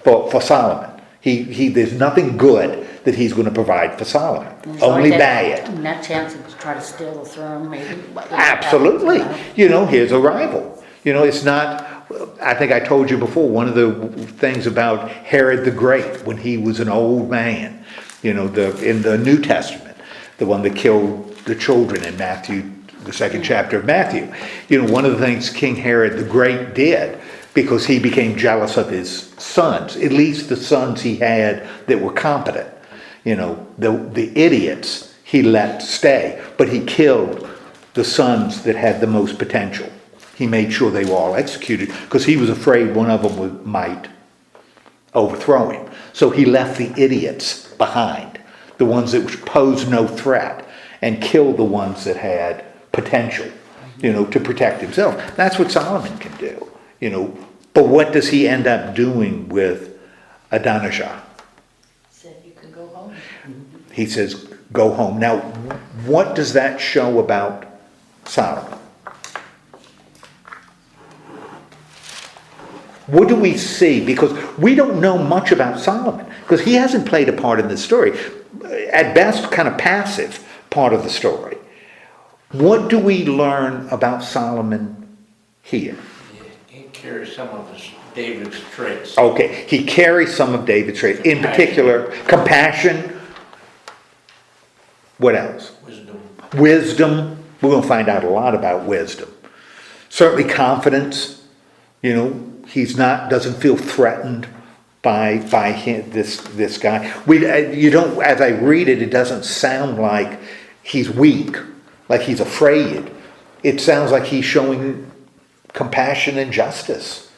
Speaker 1: for Solomon. There's nothing good that he's going to provide for Solomon.
Speaker 2: there's
Speaker 1: Only
Speaker 2: like
Speaker 1: bad.
Speaker 2: And that chance to try to steal the throne, maybe.
Speaker 1: Absolutely.
Speaker 2: You know.
Speaker 1: You know, here's a rival. You know, it's not, I think I told you before, one of the things about Herod the Great, when he was an old man, you know, in the New Testament, the one that killed the children in Matthew, the second chapter of Matthew. You know, one of the things King Herod the Great did, because he became jealous of his sons, at least the sons he had that were competent. You know, the idiots he let stay, but he killed the sons that had the most potential. He made sure they were all executed because he was afraid one of them might overthrow him. So he left the idiots behind, the ones that posed no threat, and killed the ones that had potential, you know, to protect himself. That's what Solomon can do, you know. But what does he end up doing with Adonijah?
Speaker 3: Said you can go home.
Speaker 1: He says, go home. Now, what does that show about Solomon? What do we see? Because we don't know much about Solomon, because he hasn't played a part in this story. At best, kind of passive part of the story. What do we learn about Solomon here?
Speaker 4: He carries some of David's traits.
Speaker 1: Okay, he carries some of David's traits. In particular, compassion. What else? Wisdom. We're going to find out a lot about wisdom. Certainly confidence. You know, doesn't feel threatened by him, this guy. As I read it, it doesn't sound like he's weak, like he's afraid. It sounds like he's showing compassion and justice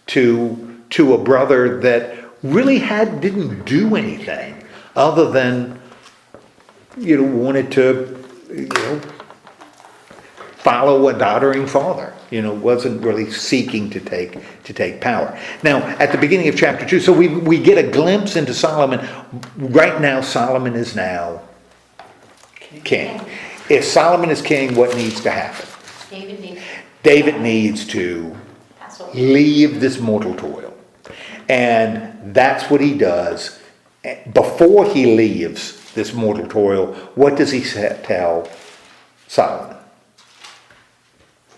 Speaker 1: to a brother that really didn't do anything other than, you know, wanted to, you know, follow a doddering father. You know, wasn't really seeking to take power. Now, at the beginning of chapter 2, so we get a glimpse into Solomon. Right now, Solomon is now king. If Solomon is king, what needs to happen? David needs to leave this mortal toil. And that's what he does. Before he leaves this mortal toil, what does he tell Solomon?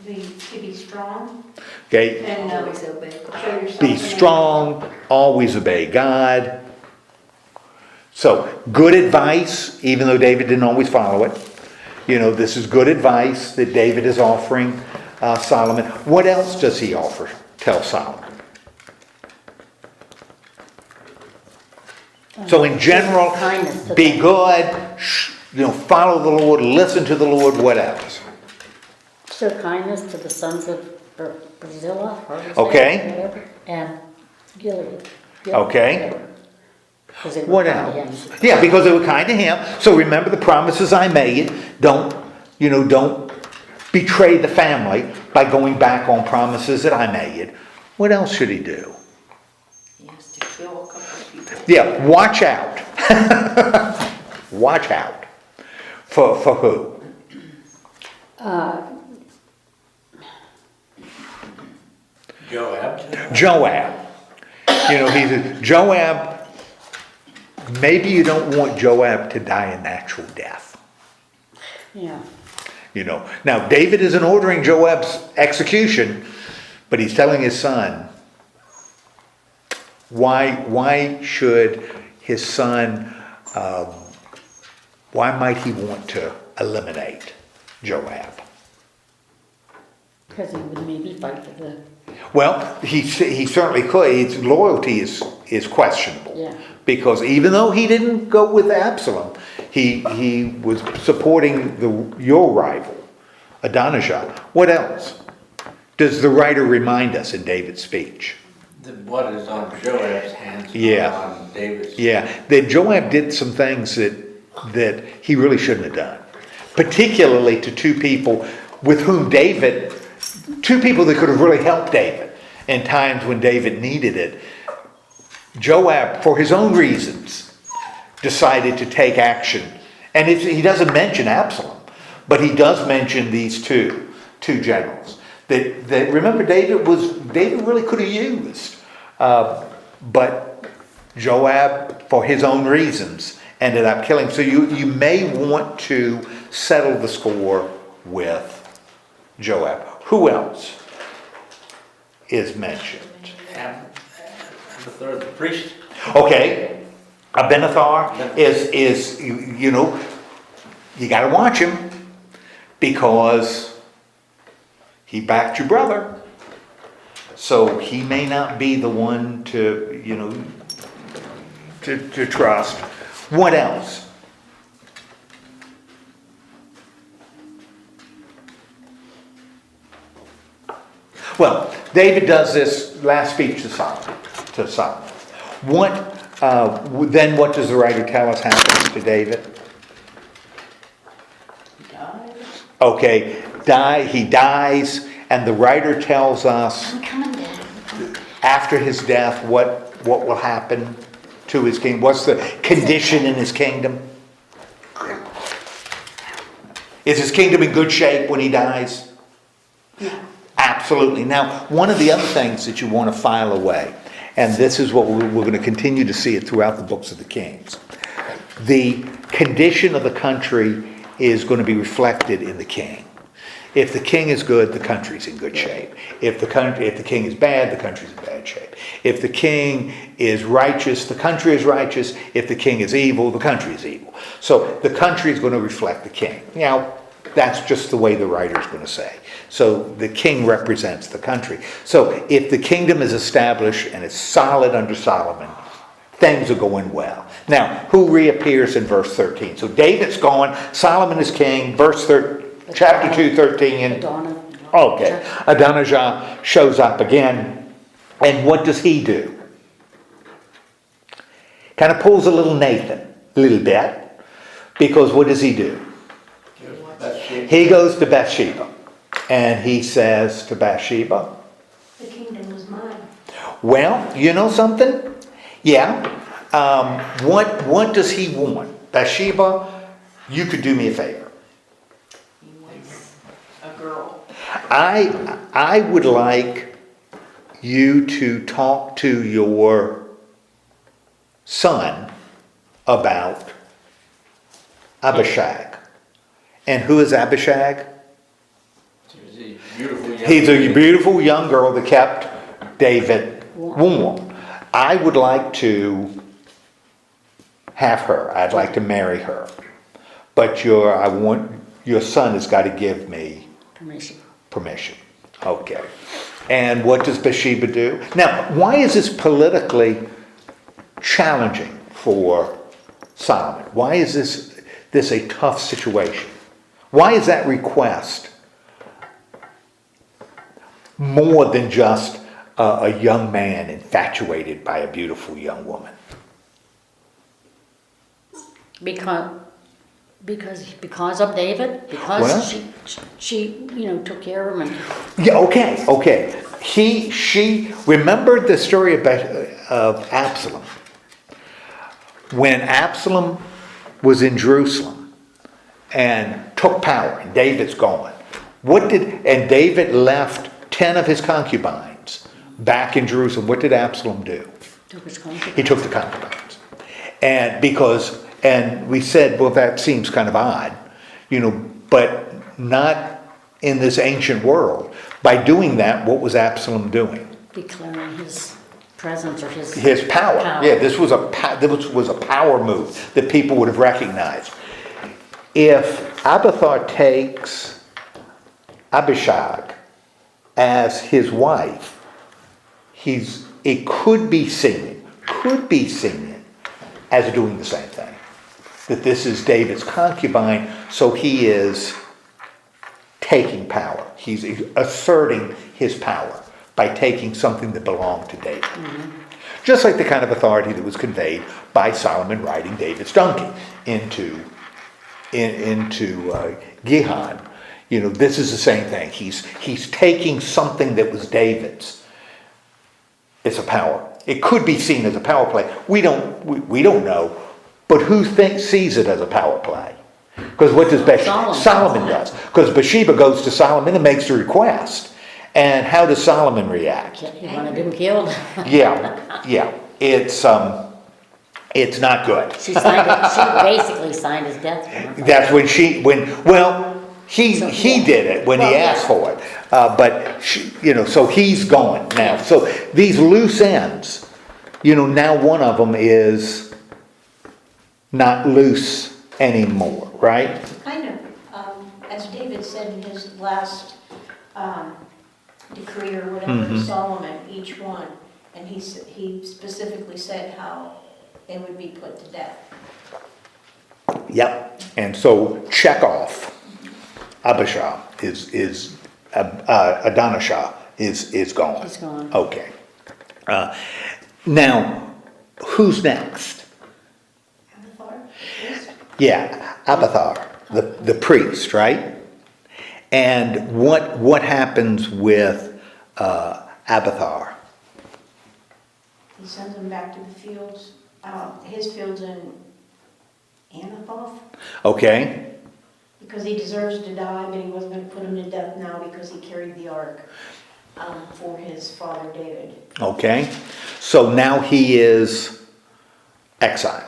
Speaker 3: To be strong.
Speaker 1: Okay.
Speaker 3: And always obey. Show yourself
Speaker 1: Be
Speaker 3: an
Speaker 1: strong, always obey God. So, good advice, even though David didn't always follow it. You know, this is good advice that David is offering Solomon. What else does he tell Solomon? So in general, be good, you know, follow the Lord, listen to the Lord. What else?
Speaker 2: Show kindness to the sons of Barzillai,
Speaker 1: Okay.
Speaker 2: and Gilead.
Speaker 1: Okay.
Speaker 2: 'Cause they were
Speaker 1: What
Speaker 2: kind to
Speaker 1: else?
Speaker 2: him.
Speaker 1: Yeah, because they were kind to him. So remember the promises I made. Don't betray the family by going back on promises that I made. What else should he do?
Speaker 3: He has to kill a couple of people.
Speaker 1: Yeah, watch out. Watch out. For who?
Speaker 4: Joab.
Speaker 1: Joab. Joab, maybe you don't want Joab to die a natural death.
Speaker 2: Yeah.
Speaker 1: Now David isn't ordering Joab's execution, but he's telling his son, why should his son, why might he want to eliminate Joab?
Speaker 2: Because he would maybe fight for the,
Speaker 1: Well, he certainly could. His loyalty is questionable.
Speaker 2: Yeah.
Speaker 1: Because even though he didn't go with Absalom, he was supporting your rival, Adonijah. What else does the writer remind us in David's speech?
Speaker 4: What is on Joab's hands,
Speaker 1: Yeah.
Speaker 4: not on David's.
Speaker 1: Yeah, that Joab did some things that he really shouldn't have done. Particularly to two people with whom two people that could have really helped David in times when David needed it. Joab, for his own reasons, decided to take action. And he doesn't mention Absalom, but he does mention these two generals. That remember, David really could have used. But Joab, for his own reasons, ended up killing. So you may want to settle the score with Joab. Who else is mentioned?
Speaker 4: The priest.
Speaker 1: Okay, Abenathar is you got to watch him because he backed your brother, so he may not be the one to trust. What else? Well, David does this last speech to Solomon. Then what does the writer tell us happens to David?
Speaker 3: He died.
Speaker 1: Okay, he dies, and the writer tells us
Speaker 3: I'm coming down.
Speaker 1: after his death what will happen to his kingdom. What's the condition in his kingdom? Is his kingdom in good shape when he dies?
Speaker 3: Yeah.
Speaker 1: Absolutely. Now, one of the other things that you want to file away, and this is what we're going to continue to see it throughout the books of the Kings. The condition of the country is going to be reflected in the king. If the king is good, the country's in good shape. If the king is bad, the country's in bad shape. If the king is righteous, the country is righteous. If the king is evil, the country is evil. So the country is going to reflect the king. Now, that's just the way the writer is going to say. So the king represents the country. So if the kingdom is established and it's solid under Solomon, things are going well. Now, who reappears in verse 13? So David's gone, Solomon is king, chapter 2, 13.
Speaker 2: Adonijah.
Speaker 1: Okay, Adonijah shows up again. And what does he do? Kind of pulls a little Nathan, a little bit. Because what does he do? He goes to Bathsheba. And he says to Bathsheba,
Speaker 3: The kingdom was mine.
Speaker 1: well, you know something? Yeah. What does he want? Bathsheba, you could do me a favor.
Speaker 3: He wants a girl.
Speaker 1: I would like you to talk to your son about Abishag. And who is Abishag? He's a beautiful young girl that kept David warm. I would like to have her. I'd like to marry her. But your son has got to give me permission. Okay. And what does Bathsheba do? Now, why is this politically challenging for Solomon? Why is this a tough situation? Why is that request more than just a young man infatuated by a beautiful young woman?
Speaker 2: Because of David,
Speaker 1: Well-
Speaker 2: because she took care of him and.
Speaker 1: Yeah, okay. She remembered the story of Absalom. When Absalom was in Jerusalem and took power, and David's gone. And David left 10 of his concubines back in Jerusalem. What did Absalom do? He took the concubines. And we said, well, that seems kind of odd, but not in this ancient world. By doing that, what was Absalom doing?
Speaker 2: Declaring his presence or
Speaker 1: His power. Yeah, this was a power move that people would have recognized. If Abiathar takes Abishag as his wife, it could be seen as doing the same thing. That this is David's concubine, so he is taking power. He's asserting his power by taking something that belonged to David. Mm-hmm. Just like the kind of authority that was conveyed by Solomon riding David's donkey into Gihon. This is the same thing. He's taking something that was David's. It's a power. It could be seen as a power play. We don't know. But who sees it as a power play? Because what does Solomon does? Because Bathsheba goes to Solomon and makes a request. And how does Solomon react?
Speaker 2: He wanted him killed.
Speaker 1: Yeah. It's not good.
Speaker 2: She basically signed his death warrant.
Speaker 1: That's he did it when he asked for it. But so he's gone now. So these loose ends, now one of them is not loose anymore, right?
Speaker 3: Kind of, as David said in his last decree or whatever, Solomon, each one, and he specifically said how they would be put to death.
Speaker 1: Yep. And so check off. Abishah is Adonijah is gone.
Speaker 2: He's gone.
Speaker 1: Okay. Now, who's next?
Speaker 3: Abiathar? Yes.
Speaker 1: Yeah, Abiathar, the priest, right? And what happens with Abiathar?
Speaker 3: He sends him back to the fields, his fields in Anathoth,
Speaker 1: Okay.
Speaker 3: because he deserves to die, but he wasn't going to put him to death now because he carried the ark for his father David.
Speaker 1: Okay. So now he is exiled.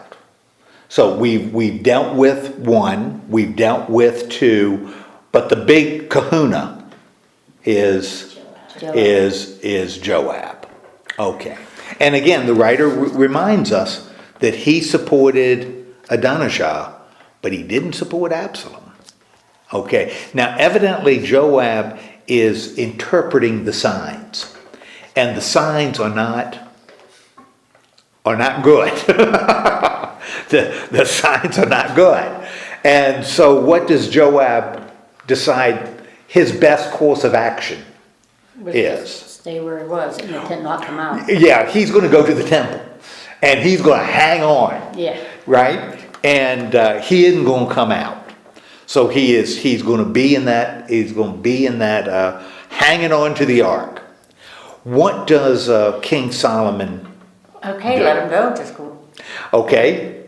Speaker 1: So we've dealt with one, we've dealt with two, but the big kahuna is Joab. Okay. And again, the writer reminds us that he supported Adonijah, but he didn't support Absalom. Okay. Now, evidently, Joab is interpreting the signs, and the signs are not good. The signs are not good. And so what does Joab decide his best course of action is?
Speaker 2: Stay where he was and not come out.
Speaker 1: Yeah, he's going to go to the temple. And he's going to hang on.
Speaker 2: Yeah.
Speaker 1: Right? And he isn't going to come out. So he's going to be in that, hanging on to the ark. What does King Solomon do?
Speaker 2: Let him go to school.
Speaker 1: Okay.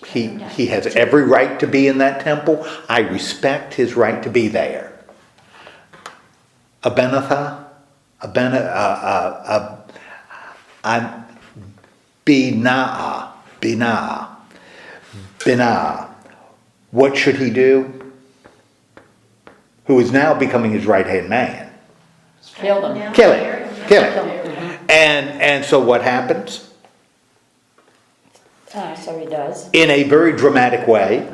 Speaker 1: He has every right to be in that temple. I respect his right to be there. Binah. What should he do? Who is now becoming his right-hand man.
Speaker 2: Kill him.
Speaker 1: Kill him. Mm-hmm. And so what happens?
Speaker 2: So he does.
Speaker 1: In a very dramatic way,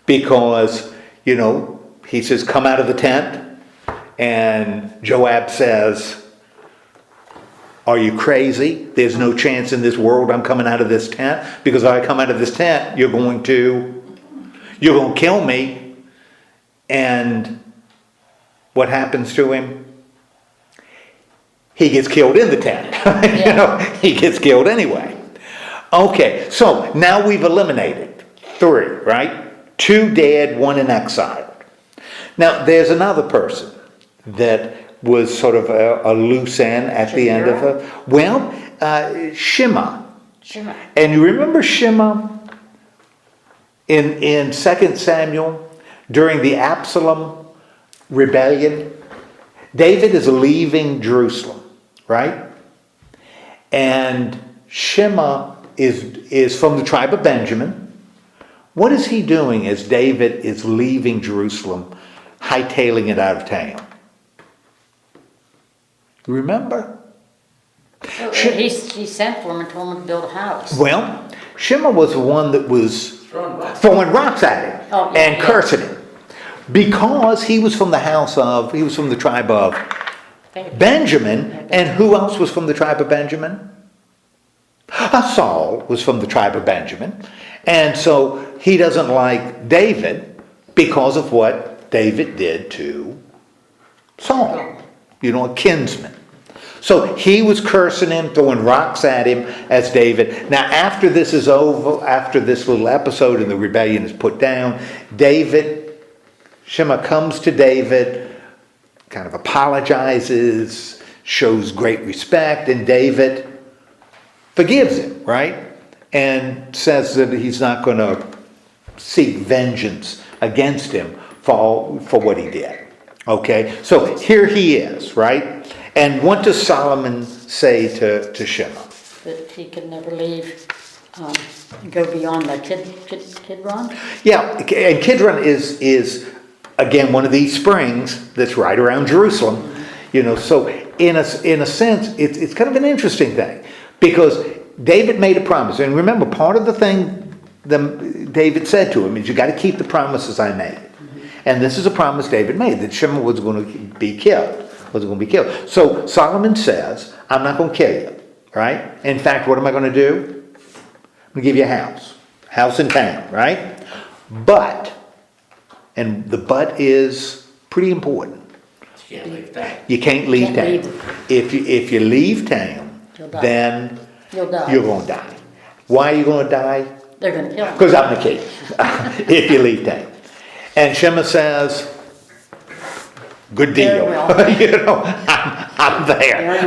Speaker 1: because, he says, come out of the tent, and Joab says, are you crazy? There's no chance in this world I'm coming out of this tent, because if I come out of this tent, you're going to kill me. And what happens to him? He gets killed in the tent.
Speaker 2: Yeah.
Speaker 1: He gets killed anyway. Okay, so now we've eliminated 3, right? 2 dead, 1 in exile. Now, there's another person that was sort of a loose end at the end of it. Well, Shimei.
Speaker 2: Shimei.
Speaker 1: And you remember Shimei in 2 Samuel during the Absalom rebellion? David is leaving Jerusalem, right? And Shimei is from the tribe of Benjamin. What is he doing as David is leaving Jerusalem, hightailing it out of town? Remember?
Speaker 2: He sent for him and told him to build a house.
Speaker 1: Well, Shimei was the one that was throwing rocks at him and cursing him. Because he was from the tribe of Benjamin. And who else was from the tribe of Benjamin? Saul was from the tribe of Benjamin. And so he doesn't like David because of what David did to Saul. A kinsman. So he was cursing him, throwing rocks at him as David. Now after this is over, after this little episode and the rebellion is put down, Shimei comes to David, kind of apologizes, shows great respect, and David forgives him, right? And says that he's not going to seek vengeance against him for what he did. Okay, so here he is, right? And what does Solomon say to Shimei?
Speaker 2: That he could never leave, go beyond the Kidron?
Speaker 1: Yeah, and Kidron is again one of these springs that's right around Jerusalem. So in a sense, it's kind of an interesting thing because David made a promise, and remember, part of the thing David said to him is, you got to keep the promises I made. And this is a promise David made, that Shimei was going to be killed. So Solomon says, I'm not going to kill you, right? In fact, what am I going to do? I'm going to give you a house in town, right? But, and the but is pretty important.
Speaker 4: You can't leave town.
Speaker 1: You can't leave town. If you leave town, then you're going to die. Why are you going to die?
Speaker 2: They're going to kill him.
Speaker 1: Because I'm the king. If you leave town. And Shimei says, good deal. I'm there. I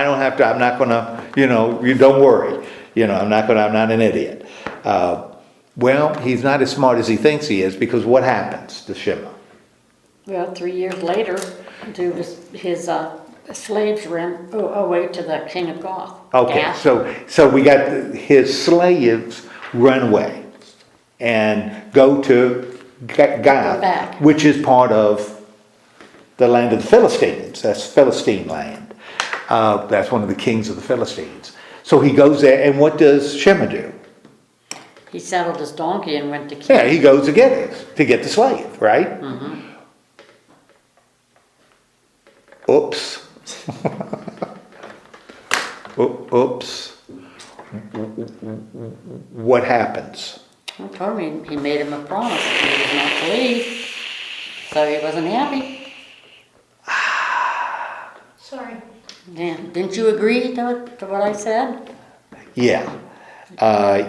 Speaker 1: don't have to, I'm not going to, you don't worry. I'm not an idiot. Well, he's not as smart as he thinks he is, because what happens to Shimei?
Speaker 2: Well, 3 years later, his slaves ran away to the king of Goth.
Speaker 1: Okay, so we got his slaves run away and go to Gath, which is part of the land of the Philistines. That's Philistine land. That's one of the kings of the Philistines. So he goes there, and what does Shimei do?
Speaker 2: He saddled his donkey and went to kill.
Speaker 1: Yeah, he goes to get the slave, right?
Speaker 2: Mm-hmm.
Speaker 1: Oops. Oops. What happens?
Speaker 2: I told him he made him a promise he was not to leave, so he wasn't happy.
Speaker 3: Sorry.
Speaker 2: Yeah. Didn't you agree to what I said?
Speaker 1: Yeah. I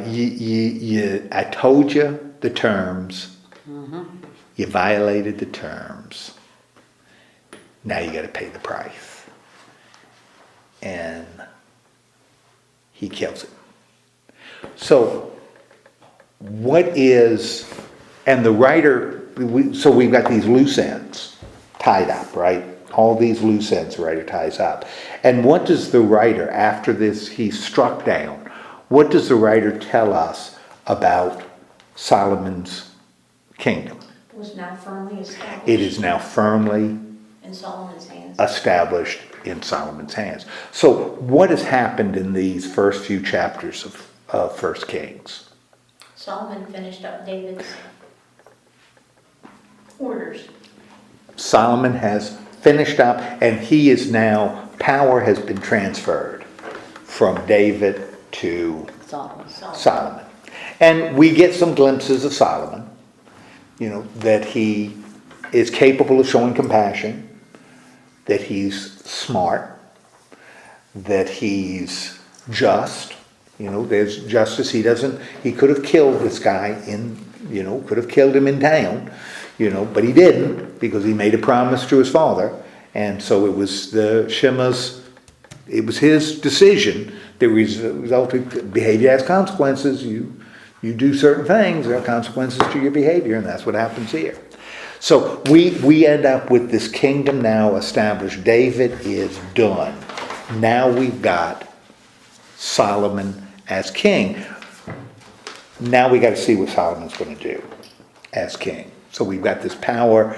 Speaker 1: told you the terms.
Speaker 2: Mm-hmm.
Speaker 1: You violated the terms. Now you got to pay the price. And he kills him. So what is, and the writer, so we've got these loose ends tied up, right? All these loose ends the writer ties up. And what does the writer, after this he's struck down, what does the writer tell us about Solomon's kingdom?
Speaker 3: It was now firmly established.
Speaker 1: It is now firmly
Speaker 3: in Solomon's hands.
Speaker 1: established in Solomon's hands. So what has happened in these first few chapters of 1 Kings?
Speaker 3: Solomon finished up David's orders.
Speaker 1: Solomon has finished up, and he is now, power has been transferred from David to Solomon. And we get some glimpses of Solomon, that he is capable of showing compassion, that he's smart, that he's just, There's justice. He could have killed this guy could have killed him in town, but he didn't because he made a promise to his father. And so it was it was his decision that resulted. Behavior has consequences. You do certain things, there are consequences to your behavior, and that's what happens here. So we end up with this kingdom now established. David is done. Now we've got Solomon as king. Now we got to see what Solomon's going to do as king. So we've got this power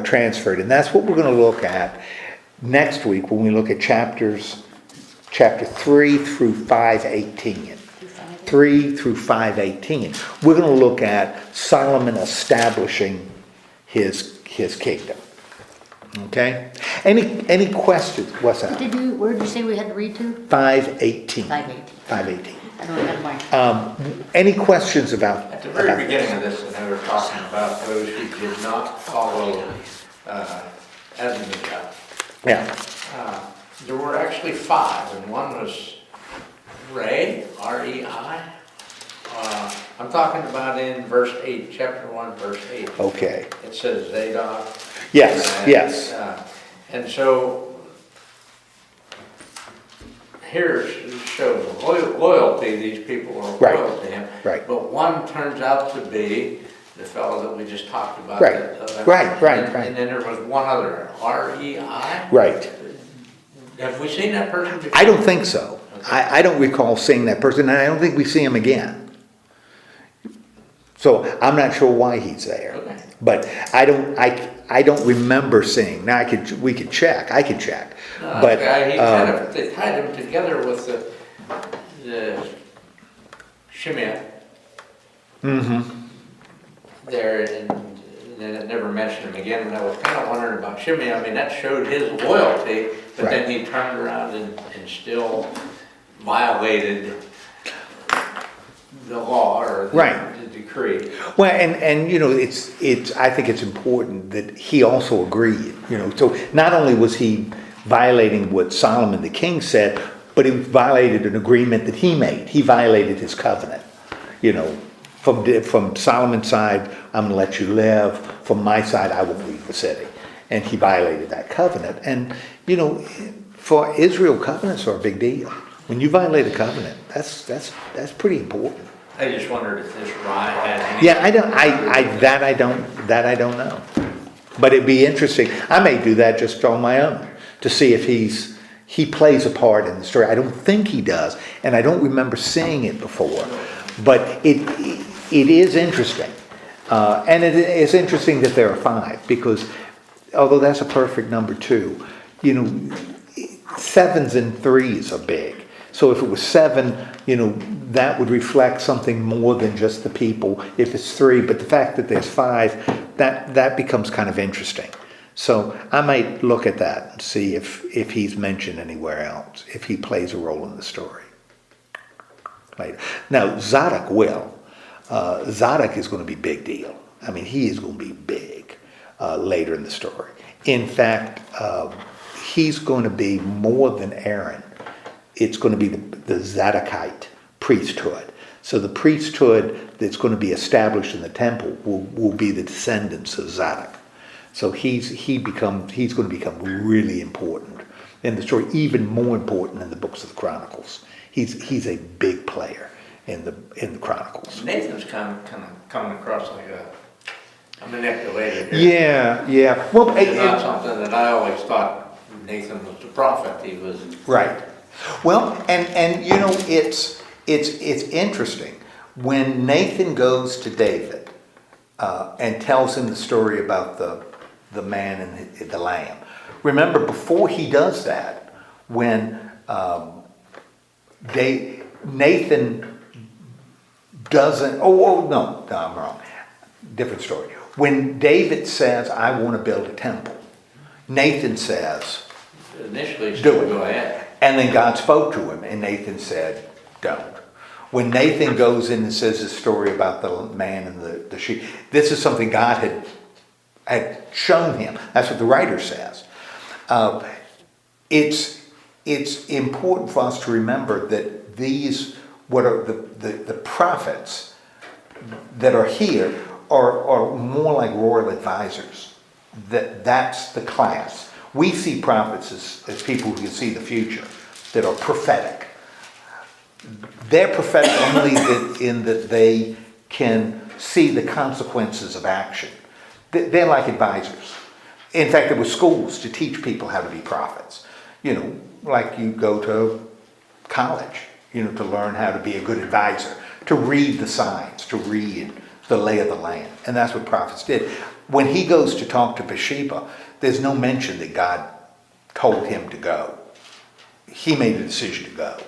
Speaker 1: transferred, and that's what we're going to look at next week when we look at chapter 3 through 5:18. 3 through 5:18. We're going to look at Solomon establishing his kingdom. Okay? Any questions? What's that?
Speaker 2: Where did you say we had to read to?
Speaker 1: 5:18.
Speaker 2: 5:18. I don't have mine.
Speaker 1: Any questions about?
Speaker 4: At the very beginning of this, they were talking about those who did not follow Adonijah.
Speaker 1: Yeah.
Speaker 4: There were actually 5, and one was Rei, R-E-I. I'm talking about in verse 8, chapter 1, verse 8.
Speaker 1: Okay.
Speaker 4: It says Zadok.
Speaker 1: Yes.
Speaker 4: And so here it shows loyalty. These people are loyal to him.
Speaker 1: Right.
Speaker 4: But one turns out to be the fellow that we just talked about.
Speaker 1: Right. Right.
Speaker 4: And then there was one other, R-E-I.
Speaker 1: Right.
Speaker 4: Have we seen that person before?
Speaker 1: I don't think so. Okay. I don't recall seeing that person, and I don't think we see him again. So I'm not sure why he's there.
Speaker 4: Okay.
Speaker 1: But I don't remember seeing. Now we could check. I could check.
Speaker 4: No,
Speaker 1: but
Speaker 4: they tied him together with the Shimei.
Speaker 1: Mm-hmm.
Speaker 4: There, and then it never mentioned him again. And I was kind of wondering about Shimei. I mean, that showed his loyalty, but
Speaker 1: right.
Speaker 4: Then he turned around and still violated the law or the decree.
Speaker 1: Well, and it's I think it's important that he also agreed. So not only was he violating what Solomon the king said, but he violated an agreement that he made. He violated his covenant. From Solomon's side, I'm going to let you live. From my side, I will leave the city. And he violated that covenant. And, for Israel, covenants are a big deal. When you violate a covenant, that's pretty important.
Speaker 4: I just wondered if this Rye had any...
Speaker 1: Yeah, I don't know. But it'd be interesting. I may do that just on my own to see if he plays a part in the story. I don't think he does, and I don't remember seeing it before. But it is interesting. And it is interesting that there are 5, because although that's a perfect number 2, 7s and 3s are big. So if it was 7, that would reflect something more than just the people. If it's 3, but the fact that there's 5, that becomes kind of interesting. So I might look at that and see if he's mentioned anywhere else, if he plays a role in the story. Later. Now, Zadok will. Zadok is going to be a big deal. I mean, he is going to be big later in the story. In fact, he's going to be more than Aaron. It's going to be the Zadokite priesthood. So the priesthood that's going to be established in the temple will be the descendants of Zadok. So he's going to become really important in the story, even more important in the books of the Chronicles. He's a big player in the Chronicles.
Speaker 4: Nathan's kind of coming across like a manipulator here.
Speaker 1: Yeah. Well,
Speaker 4: it's not something that I always thought Nathan was the prophet. He was
Speaker 1: right. Well, and it's interesting when Nathan goes to David and tells him the story about the man and the lamb. Remember, before he does that, when Nathan doesn't. No, I'm wrong. Different story. When David says, "I want to build a temple," Nathan says,
Speaker 4: initially,
Speaker 1: "Do it."
Speaker 4: Go ahead.
Speaker 1: And then God spoke to him, and Nathan said, "Don't." When Nathan goes in and says the story about the man and the sheep, this is something God had shown him. That's what the writer says. It's important for us to remember that these what are the prophets that are here are more like royal advisors. That's the class. We see prophets as people who can see the future, that are prophetic. They're prophetic only in that they can see the consequences of action. They're like advisors. In fact, there were schools to teach people how to be prophets. Like you go to college, to learn how to be a good advisor, to read the signs, to read the lay of the land. And that's what prophets did. When he goes to talk to Bathsheba, there's no mention that God told him to go. He made a decision to go.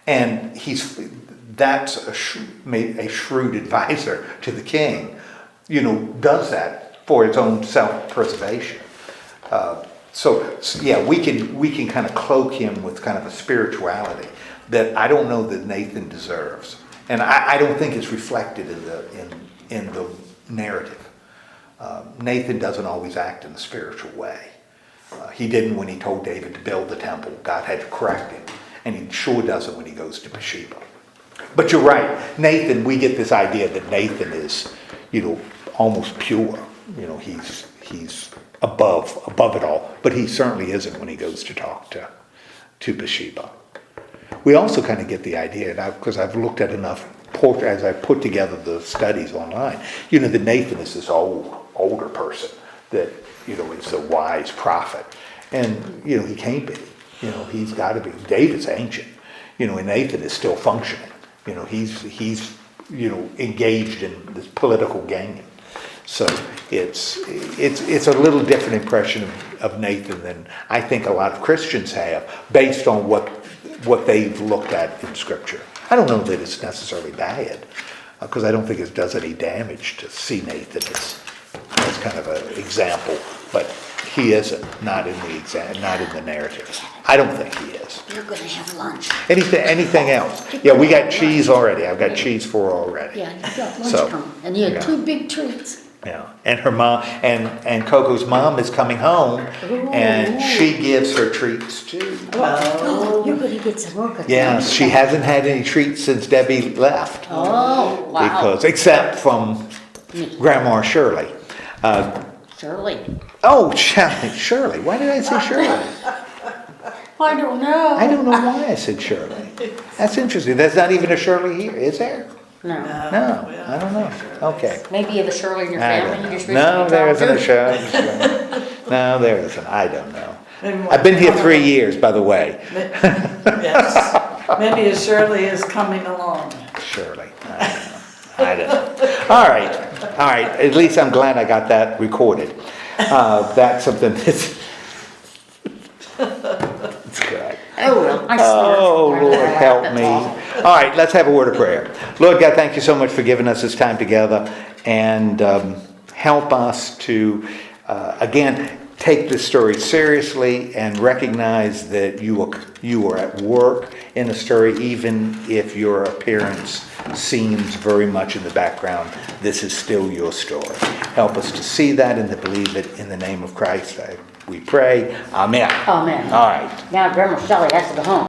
Speaker 1: And that's a shrewd advisor to the king, does that for its own self-preservation. So yeah, we can kind of cloak him with kind of a spirituality that I don't know that Nathan deserves. And I don't think it's reflected in the narrative. Nathan doesn't always act in the spiritual way. He didn't when he told David to build the temple. God had to correct him. And he sure doesn't when he goes to Bathsheba. But you're right. Nathan, we get this idea that Nathan is, almost pure. He's above it all. But he certainly isn't when he goes to talk to Bathsheba. We also kind of get the idea, because I've looked at enough as I put together the studies online, that Nathan is this older person that, is a wise prophet. And, he can't be. He's got to be. David's ancient, and Nathan is still functioning. He's engaged in this political game. So it's a little different impression of Nathan than I think a lot of Christians have, based on what they've looked at in Scripture. I don't know that it's necessarily bad, because I don't think it does any damage to see Nathan as kind of an example, but he isn't, not in the narrative. I don't think he is.
Speaker 2: You're going to have lunch.
Speaker 1: Anything else? Yeah, we got cheese already. I've got cheese for already.
Speaker 2: Yeah, you got lunch coming. And you had 2 big treats.
Speaker 1: Yeah, and her mom, and Coco's mom is coming home, and she gives her treats too.
Speaker 2: Oh, you're going to get some more.
Speaker 1: Yeah, she hasn't had any treats since Debbie left.
Speaker 2: Oh, wow.
Speaker 1: Except from Grandma Shirley.
Speaker 2: Shirley.
Speaker 1: Oh, Shirley. Why did I say Shirley?
Speaker 2: I don't know.
Speaker 1: I don't know why I said Shirley. That's interesting. There's not even a Shirley here, is there?
Speaker 2: No.
Speaker 1: No, I don't know. Okay.
Speaker 2: Maybe you have a Shirley in your
Speaker 1: I
Speaker 2: family.
Speaker 1: don't
Speaker 2: You just
Speaker 1: know. No,
Speaker 2: recently
Speaker 1: there
Speaker 2: talked
Speaker 1: isn't a
Speaker 2: to.
Speaker 1: Shirley. No, there isn't. I don't know. I've been here 3 years, by the way.
Speaker 5: Yes, maybe a Shirley is coming along.
Speaker 1: Shirley. I don't know. All right. At least I'm glad I got that recorded. That's something that's... It's good.
Speaker 2: Oh, well, I snort.
Speaker 1: Oh, Lord, help me. All right, let's have a word of prayer. Lord God, thank you so much for giving us this time together, and help us to, again, take this story seriously and recognize that you are at work in the story, even if your appearance seems very much in the background. This is still your story. Help us to see that and to believe it. In the name of Christ, we pray. Amen.
Speaker 2: Amen.
Speaker 1: All right.
Speaker 2: Now Grandma Shelley has to go home.